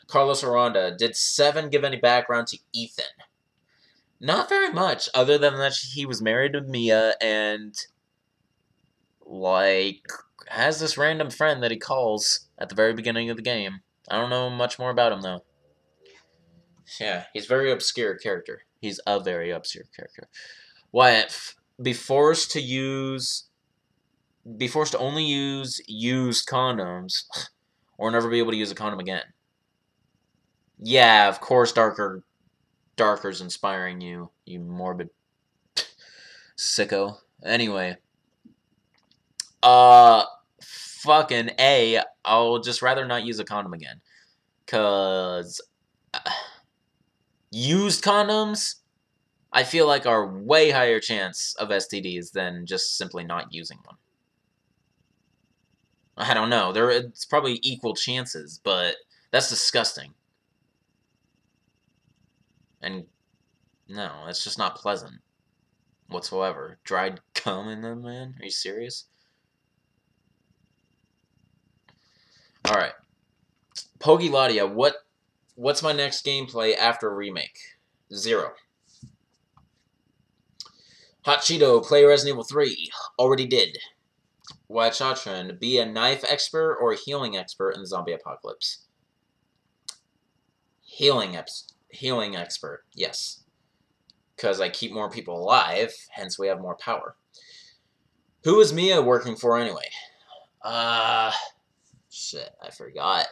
Carlos Aranda, did 7 give any background to Ethan? Not very much, other than that he was married to Mia and, like, has this random friend that he calls at the very beginning of the game. I don't know much more about him, though. Yeah, he's a very obscure character. He's a very obscure character. Wyatt, be forced to only use used condoms, or never be able to use a condom again. Yeah, of course, Darker's inspiring you, you morbid sicko. Anyway, fucking A, I'll just rather not use a condom again, cause used condoms, I feel like are way higher chance of STDs than just simply not using one. I don't know. It's probably equal chances, but that's disgusting. And no, it's just not pleasant whatsoever. Dried cum in them, man? Are you serious? Alright. Pogiladia, what's my next gameplay after remake? 0. Hot Cheeto, play Resident Evil 3. Already did. White Shotgun, be a knife expert or a healing expert in the zombie apocalypse? Healing expert, yes. Because I keep more people alive, hence we have more power. Who is Mia working for anyway? Shit, I forgot.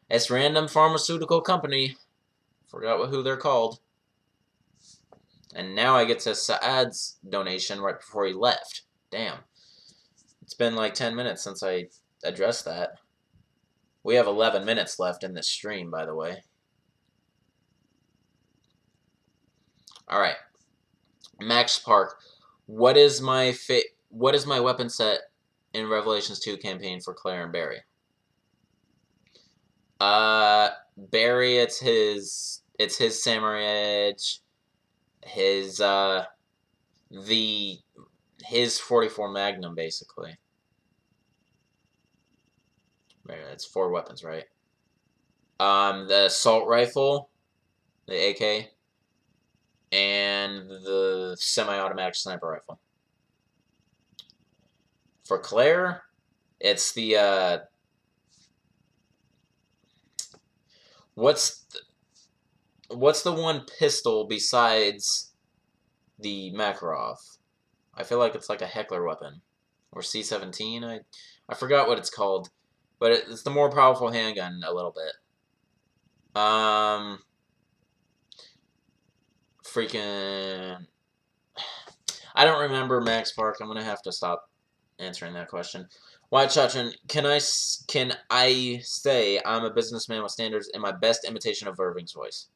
It's random pharmaceutical company. Forgot who they're called. And now I get to Saad's donation right before he left. Damn. It's been like 10 minutes since I addressed that. We have 11 minutes left in this stream, by the way. Alright. Max Park. What is my weapon set in Revelations 2 campaign for Claire and Barry? Barry, it's his Samurai Edge. His 44 Magnum, basically. It's 4 weapons, right? The assault rifle, the AK, and the semi-automatic sniper rifle. For Claire, it's the what's the one pistol besides the Makarov? I feel like it's like a heckler weapon. Or C-17. I forgot what it's called. But it's the more powerful handgun a little bit. Freaking... I don't remember Max Park. I'm going to have to stop answering that question. White Shotgun, can I say I'm a businessman with standards in my best imitation of Irving's voice?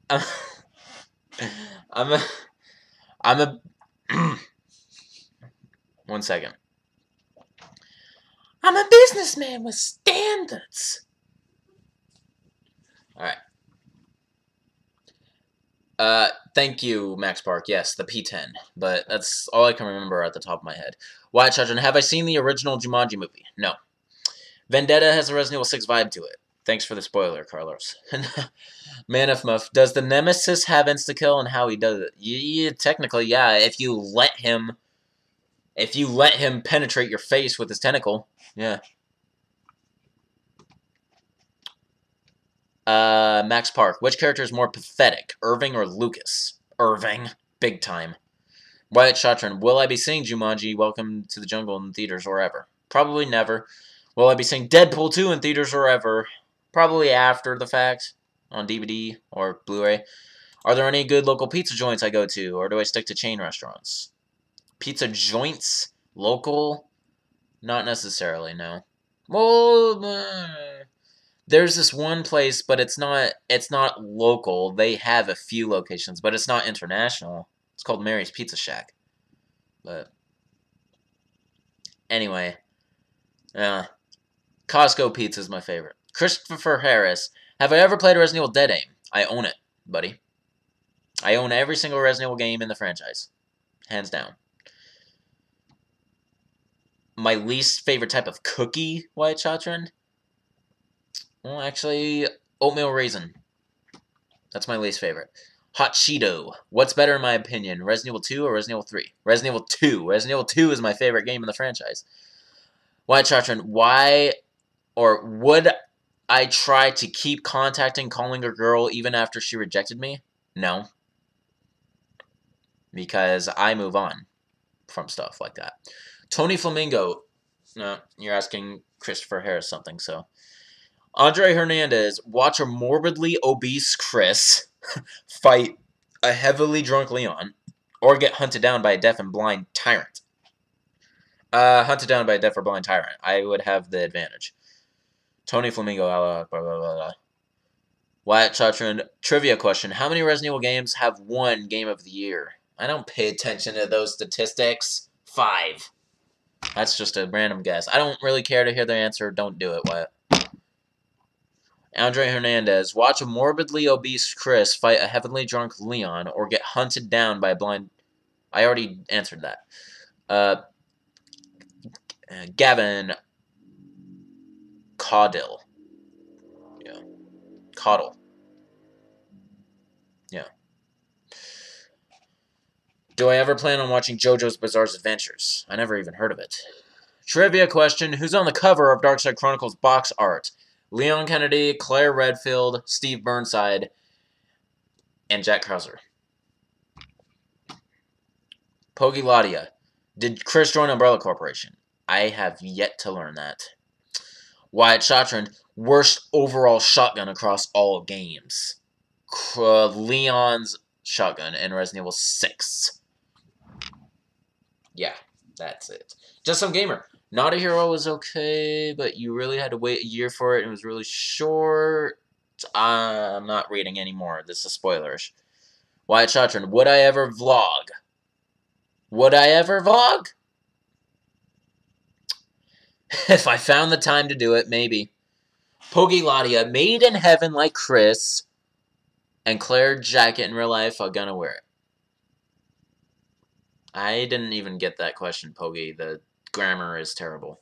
I'm a one second. I'm a businessman with standards. Alright. Thank you, Max Park. Yes, the P10. But that's all I can remember at the top of my head. White Children, have I seen the original Jumanji movie? No. Vendetta has a Resident Evil 6 vibe to it. Thanks for the spoiler, Carlos. Manifmuff, does the Nemesis have insta-kill and how he does it? Yeah, technically, yeah. If you let him penetrate your face with his tentacle, yeah. Max Park, which character is more pathetic, Irving or Lucas? Irving, big time. Wyatt Shotron, will I be seeing Jumanji Welcome to the Jungle in theaters or ever? Probably never. Will I be seeing Deadpool 2 in theaters or ever? Probably after the fact, on DVD or Blu-ray. Are there any good local pizza joints I go to, or do I stick to chain restaurants? Pizza joints? Local? Not necessarily, no. Well, there's this one place, but it's not local. They have a few locations, but it's not international. It's called Mary's Pizza Shack. But anyway, Costco Pizza is my favorite. Christopher Harris, have I ever played Resident Evil Dead Aim? I own it, buddy. I own every single Resident Evil game in the franchise. Hands down. My least favorite type of cookie, White Chotron? Well, actually, oatmeal raisin. That's my least favorite. Hot Cheeto. What's better in my opinion, Resident Evil 2 or Resident Evil 3? Resident Evil 2. Resident Evil 2 is my favorite game in the franchise. White Chotron, why or would I try to keep calling a girl even after she rejected me? No. Because I move on from stuff like that. Tony Flamingo. No, you're asking Christopher Harris something, so. Andre Hernandez, watch a morbidly obese Chris fight a heavily drunk Leon, or get hunted down by a deaf and blind tyrant. Hunted down by a deaf or blind tyrant. I would have the advantage. Tony Flamingo, blah, blah, blah, blah. Wyatt Chotron, trivia question. How many Resident Evil games have won Game of the Year? I don't pay attention to those statistics. 5. That's just a random guess. I don't really care to hear the answer. Don't do it, Wyatt. Andre Hernandez, watch a morbidly obese Chris fight a heavily drunk Leon or get hunted down by a blind... I already answered that. Gavin Caudill. Yeah. Caudle. Yeah. Do I ever plan on watching JoJo's Bizarre Adventures? I never even heard of it. Trivia question. Who's on the cover of Darkside Chronicles box art? Leon Kennedy, Claire Redfield, Steve Burnside, and Jack Krauser. Pogilatia. Did Chris join Umbrella Corporation? I have yet to learn that. Wyatt Shottrand. Worst overall shotgun across all games. Leon's shotgun in Resident Evil 6. Yeah, that's it. Just Some Gamer. Not a Hero was okay, but you really had to wait a year for it. It was really short. I'm not reading anymore. This is spoilers. Wyatt Shottrand. Would I ever vlog? Would I ever vlog? If I found the time to do it, maybe. Pogilatia. Made in heaven like Chris. And Claire jacket in real life. I'm gonna wear it. I didn't even get that question, Pogi. The grammar is terrible.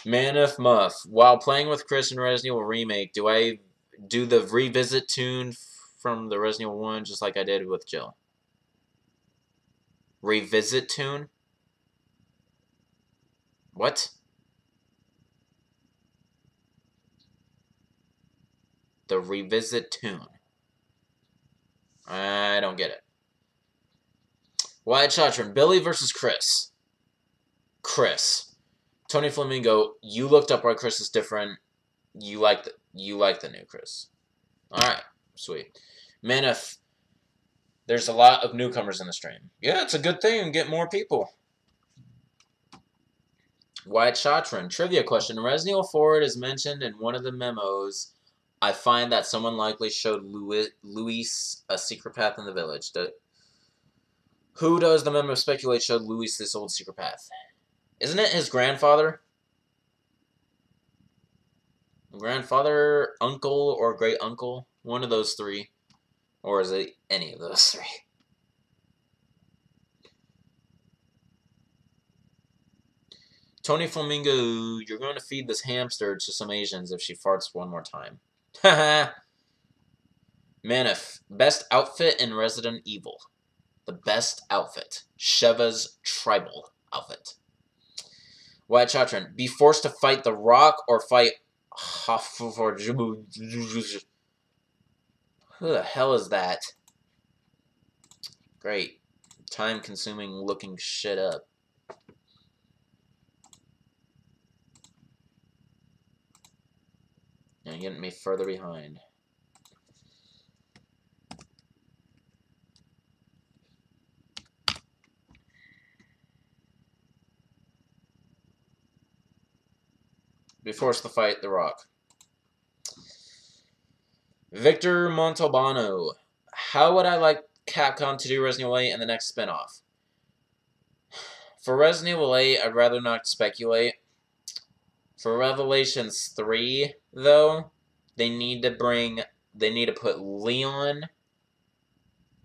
Manif Muff. While playing with Chris in Resident Evil Remake, do I do the revisit tune from the Resident Evil 1 just like I did with Jill? Revisit tune? What? The revisit tune. I don't get it. Wyatt Shottrand. Billy versus Chris. Chris. Tony Flamingo. You looked up why Chris is different. You like the new Chris. Alright. Sweet. Manif. There's a lot of newcomers in the stream. Yeah, it's a good thing. Get more people. Wyatt Shottrand. Trivia question. Resident Evil 4 is mentioned in one of the memos. I find that someone likely showed Luis a secret path in the village. Who does the memo speculate showed Luis this old secret path? Isn't it his grandfather? Grandfather, uncle, or great uncle? One of those three. Or is it any of those three? Tony Flamingo, you're going to feed this hamster to some Asians if she farts one more time. Haha. Manif, best outfit in Resident Evil. The best outfit. Sheva's tribal outfit. Wyatt Shottrand, be forced to fight The Rock or fight... Who the hell is that? Great. Time-consuming looking shit up. And getting me further behind. Be forced to fight The Rock. Victor Montalbano. How would I like Capcom to do Resident Evil 8 in the next spinoff? For Resident Evil 8, I'd rather not speculate. For Revelations 3, though, they need to put Leon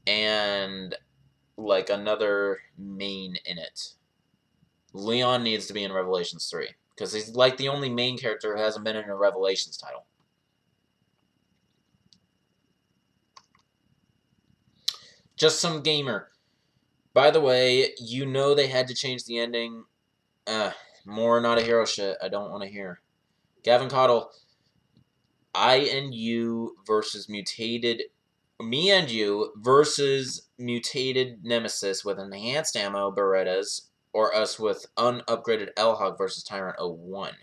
and, like, another main in it. Leon needs to be in Revelations 3. Because he's, like, the only main character who hasn't been in a Revelations title. Just Some Gamer. By the way, you know they had to change the ending. More Not a Hero shit. I don't want to hear. Gavin Cottle. I and you versus mutated... Me and you versus mutated Nemesis with enhanced ammo, Berettas, or us with unupgraded L-Hog versus Tyrant 01.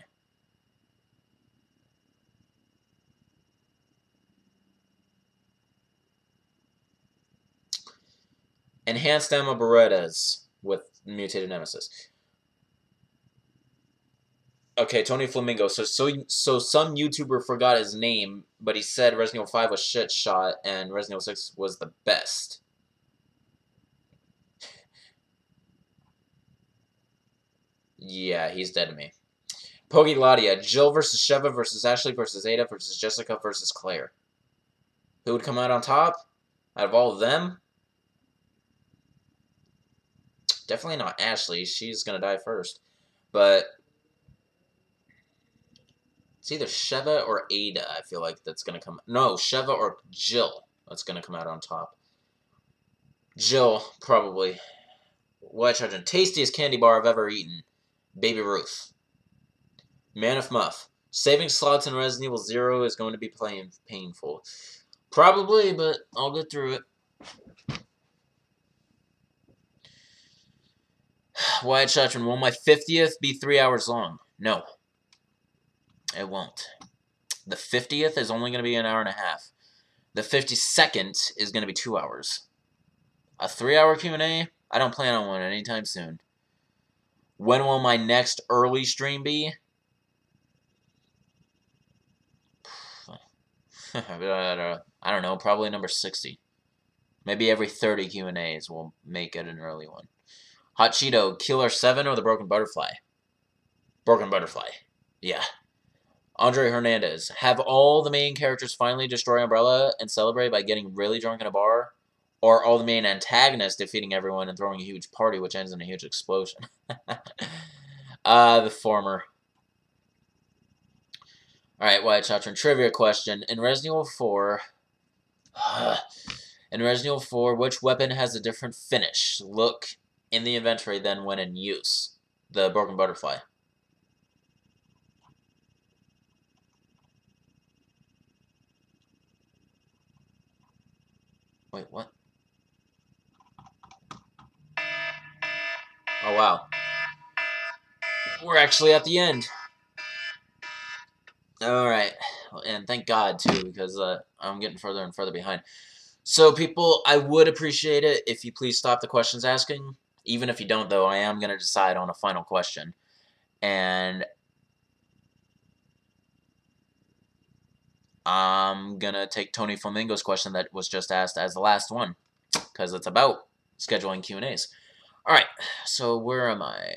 Enhanced ammo Berettas with mutated Nemesis. Okay, Tony Flamingo. So some YouTuber forgot his name, but he said Resident Evil 5 was shit shot and Resident Evil 6 was the best. Yeah, he's dead to me. Pogilatia. Jill versus Sheva versus Ashley versus Ada versus Jessica versus Claire. Who would come out on top? Out of all of them? Definitely not Ashley. She's going to die first. But it's either Sheva or Ada, I feel like that's going to come. No, Sheva or Jill that's going to come out on top. Jill, probably. White Sergeant. Tastiest candy bar I've ever eaten. Baby Ruth. Man of Muff. Saving slots in Resident Evil 0 is going to be painful. Probably, but I'll get through it. Wyatt Shotron, will my 50th be 3 hours long? No. It won't. The 50th is only going to be an hour and a half. The 52nd is going to be 2 hours. A 3-hour Q&A? I don't plan on one anytime soon. When will my next early stream be? I don't know, probably number 60. Maybe every 30 Q&As will make it an early one. Hot Cheeto, Killer 7 or the Broken Butterfly? Broken Butterfly. Yeah. Andre Hernandez, have all the main characters finally destroy Umbrella and celebrate by getting really drunk in a bar? Or all the main antagonists defeating everyone and throwing a huge party which ends in a huge explosion? The former. Alright, Wyatt Chatron, trivia question. In Resident Evil 4... in Resident Evil 4, which weapon has a different finish, look in the inventory than when in use? The Broken Butterfly. Wait, what? Oh, wow. We're actually at the end. Alright. And thank God, too, because I'm getting further and further behind. So, people, I would appreciate it if you please stop the questions asking. Even if you don't, though, I am going to decide on a final question. And I'm going to take Tony Flamingo's question that was just asked as the last one. Because it's about scheduling Q&As. Alright, so where am I?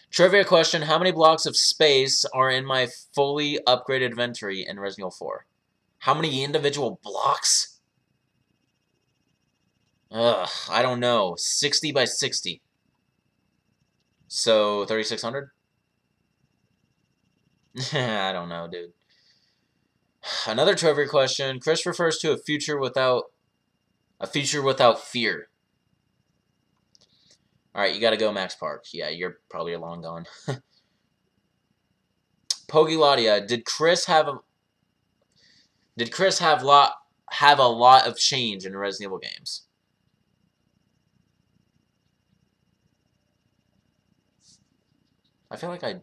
Trivia question, how many blocks of space are in my fully upgraded inventory in Resident Evil 4? How many individual blocks? Ugh, I don't know. 60 by 60. So, 3,600? I don't know, dude. Another trivia question. Chris refers to a future without fear. Alright, you gotta go, Max Park. Yeah, you're probably long gone. Pogilatia, did Chris have a lot of change in Resident Evil games? I feel like I...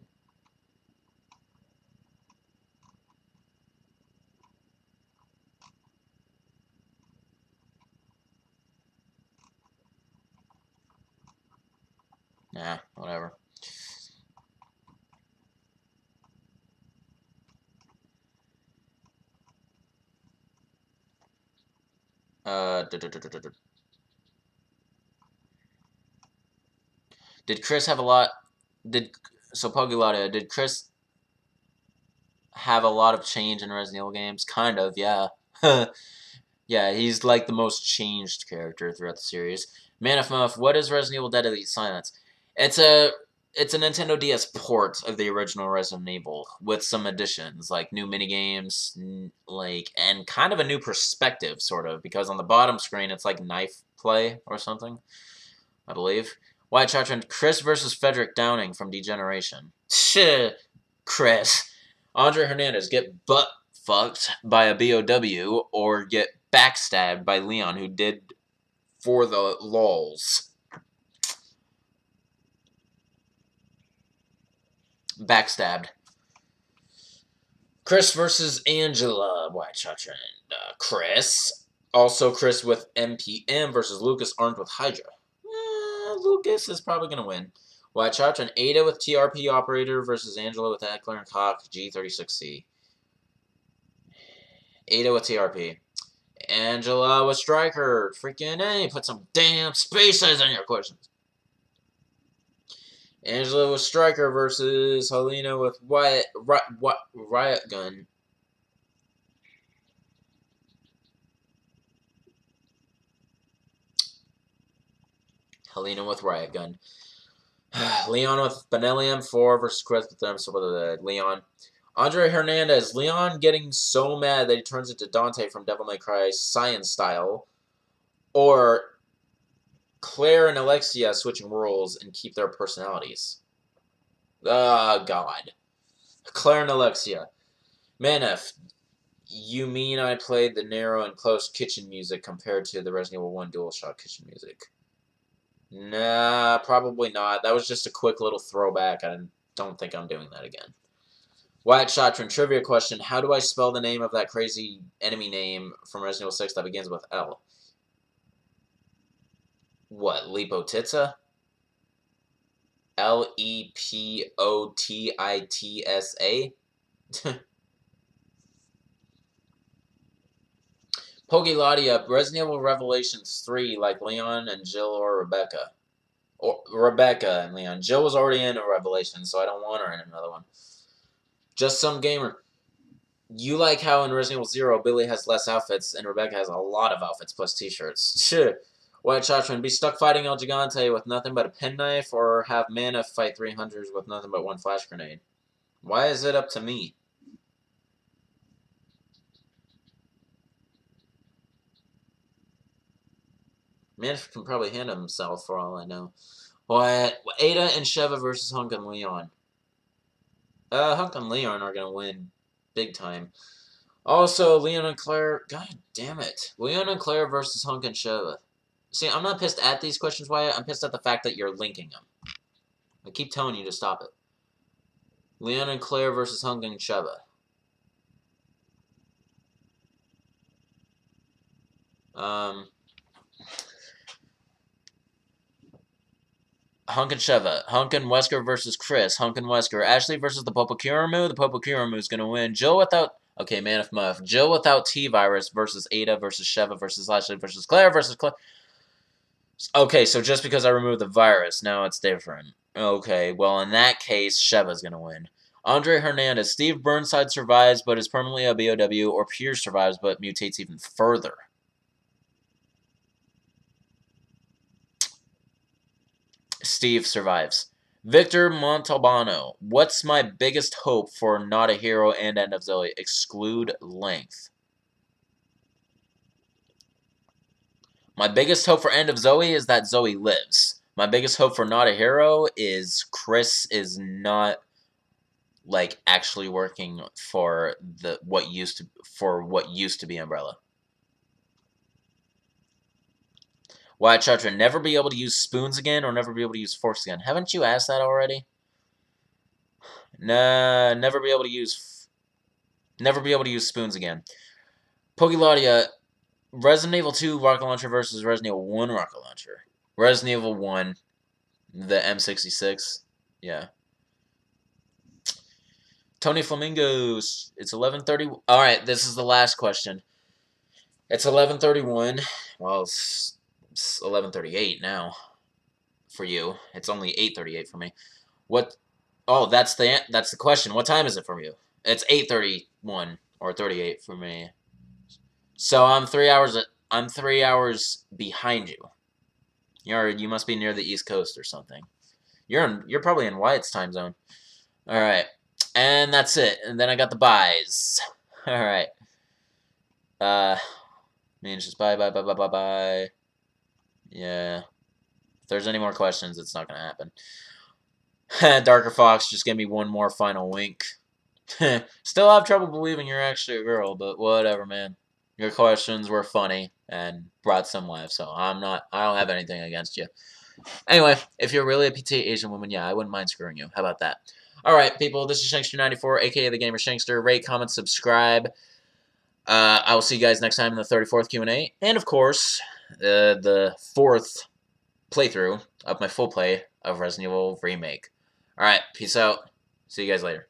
Nah, whatever. Did Chris have a lot... So, Pogilatia, did Chris have a lot of change in Resident Evil games? Kind of, yeah. Yeah, he's like the most changed character throughout the series. Man of Muff, what is Resident Evil Deadly Silence? It's a Nintendo DS port of the original Resident Evil with some additions, like new minigames, and kind of a new perspective, sort of, because on the bottom screen it's like knife play or something, I believe. Wyatt Chatron, Chris versus Frederick Downing from Degeneration. Shit, Chris. Andre Hernandez, get butt fucked by a BOW or get backstabbed by Leon, who did for the lols. Backstabbed. Chris versus Angela. Wyatt Chatron. Chris. Also Chris with MPM versus Lucas armed with Hydra. Lucas is probably going to win. Wyatt Chatron. Ada with TRP operator versus Angela with Eckler and Koch G36C. Ada with TRP. Angela with Striker. Freaking A. Put some damn spaces in your questions. Angela with Striker versus Helena with Riot Gun. Helena with Riot Gun. Leon with Benellium 4 versus Chris with them. So Leon. Andre Hernandez. Leon getting so mad that he turns into Dante from Devil May Cry Science style. Or Claire and Alexia switching roles and keep their personalities. Oh, God. Claire and Alexia. Manef, you mean I played the narrow and close kitchen music compared to the Resident Evil 1 DualShock kitchen music? Nah, probably not. That was just a quick little throwback. I don't think I'm doing that again. Wyatt Shotron, trivia question. How do I spell the name of that crazy enemy name from Resident Evil 6 that begins with L? What, Lipotitsa? Lepotitsa? Pogiladia, Resident Evil Revelations 3, like Leon and Jill or Rebecca. Or Rebecca and Leon. Jill was already in a Revelation, so I don't want her in another one. Just some gamer. You like how in Resident Evil 0, Billy has less outfits, and Rebecca has a lot of outfits plus t-shirts. Shit. White Chachran, be stuck fighting El Gigante with nothing but a penknife, or have Mana fight 300s with nothing but one flash grenade? Why is it up to me? Manf can probably handle himself for all I know. What? Ada and Sheva versus Hunk and Leon. Hunk and Leon are going to win big time. Also, Leon and Claire. God damn it. Leon and Claire versus Hunk and Sheva. See, I'm not pissed at these questions, Wyatt. I'm pissed at the fact that you're linking them. I keep telling you to stop it. Leon and Claire versus Hunk and Sheva. Hunk and Sheva. Hunk and Wesker versus Chris. Hunk and Wesker. Ashley versus the Popokiramu. The Popokiramu is going to win. Jill without... Okay, Man of Muff. Jill without T-Virus versus Ada versus Sheva versus Ashley versus Claire versus Claire. Okay, so just because I removed the virus, now it's different. Okay, well, in that case, Sheva's going to win. Andre Hernandez. Steve Burnside survives but is permanently a BOW, or Pierce survives but mutates even further. Steve survives. Victor Montalbano. What's my biggest hope for Not a Hero and End of Zoe? Exclude length. My biggest hope for End of Zoe is that Zoe lives. My biggest hope for Not a Hero is Chris is not like actually working for what used to be Umbrella. Wyatt Chatra, never be able to use spoons again or never be able to use forks again. Haven't you asked that already? Nah, never be able to use spoons again. Pogiladia, Resident Evil 2 rocket launcher versus Resident Evil 1 rocket launcher. Resident Evil 1, the M66. Yeah. Tony Flamingos, it's 11:30. All right, this is the last question. It's 11:31. Well, it's 11:38 now for you. It's only 8:38 for me. What? Oh, that's the question. What time is it for you? It's 8:31 or 38 for me. So I'm 3 hours. I'm 3 hours behind you. You must be near the East Coast or something. You're probably in Wyatt's time zone. All right, and that's it. And then I got the buys. All right. Means just bye. Yeah. If there's any more questions, it's not gonna happen. Darker Fox, just give me one more final wink. Still have trouble believing you're actually a girl, but whatever, man. Your questions were funny and brought some life, so I don't have anything against you. Anyway, if you're really a petite Asian woman, yeah, I wouldn't mind screwing you. How about that? Alright, people, this is Shankster94, aka The Gamer Shankster. Rate, comment, subscribe. I will see you guys next time in the 34th Q&A. And, of course, the 4th playthrough of my full play of Resident Evil Remake. Alright, peace out. See you guys later.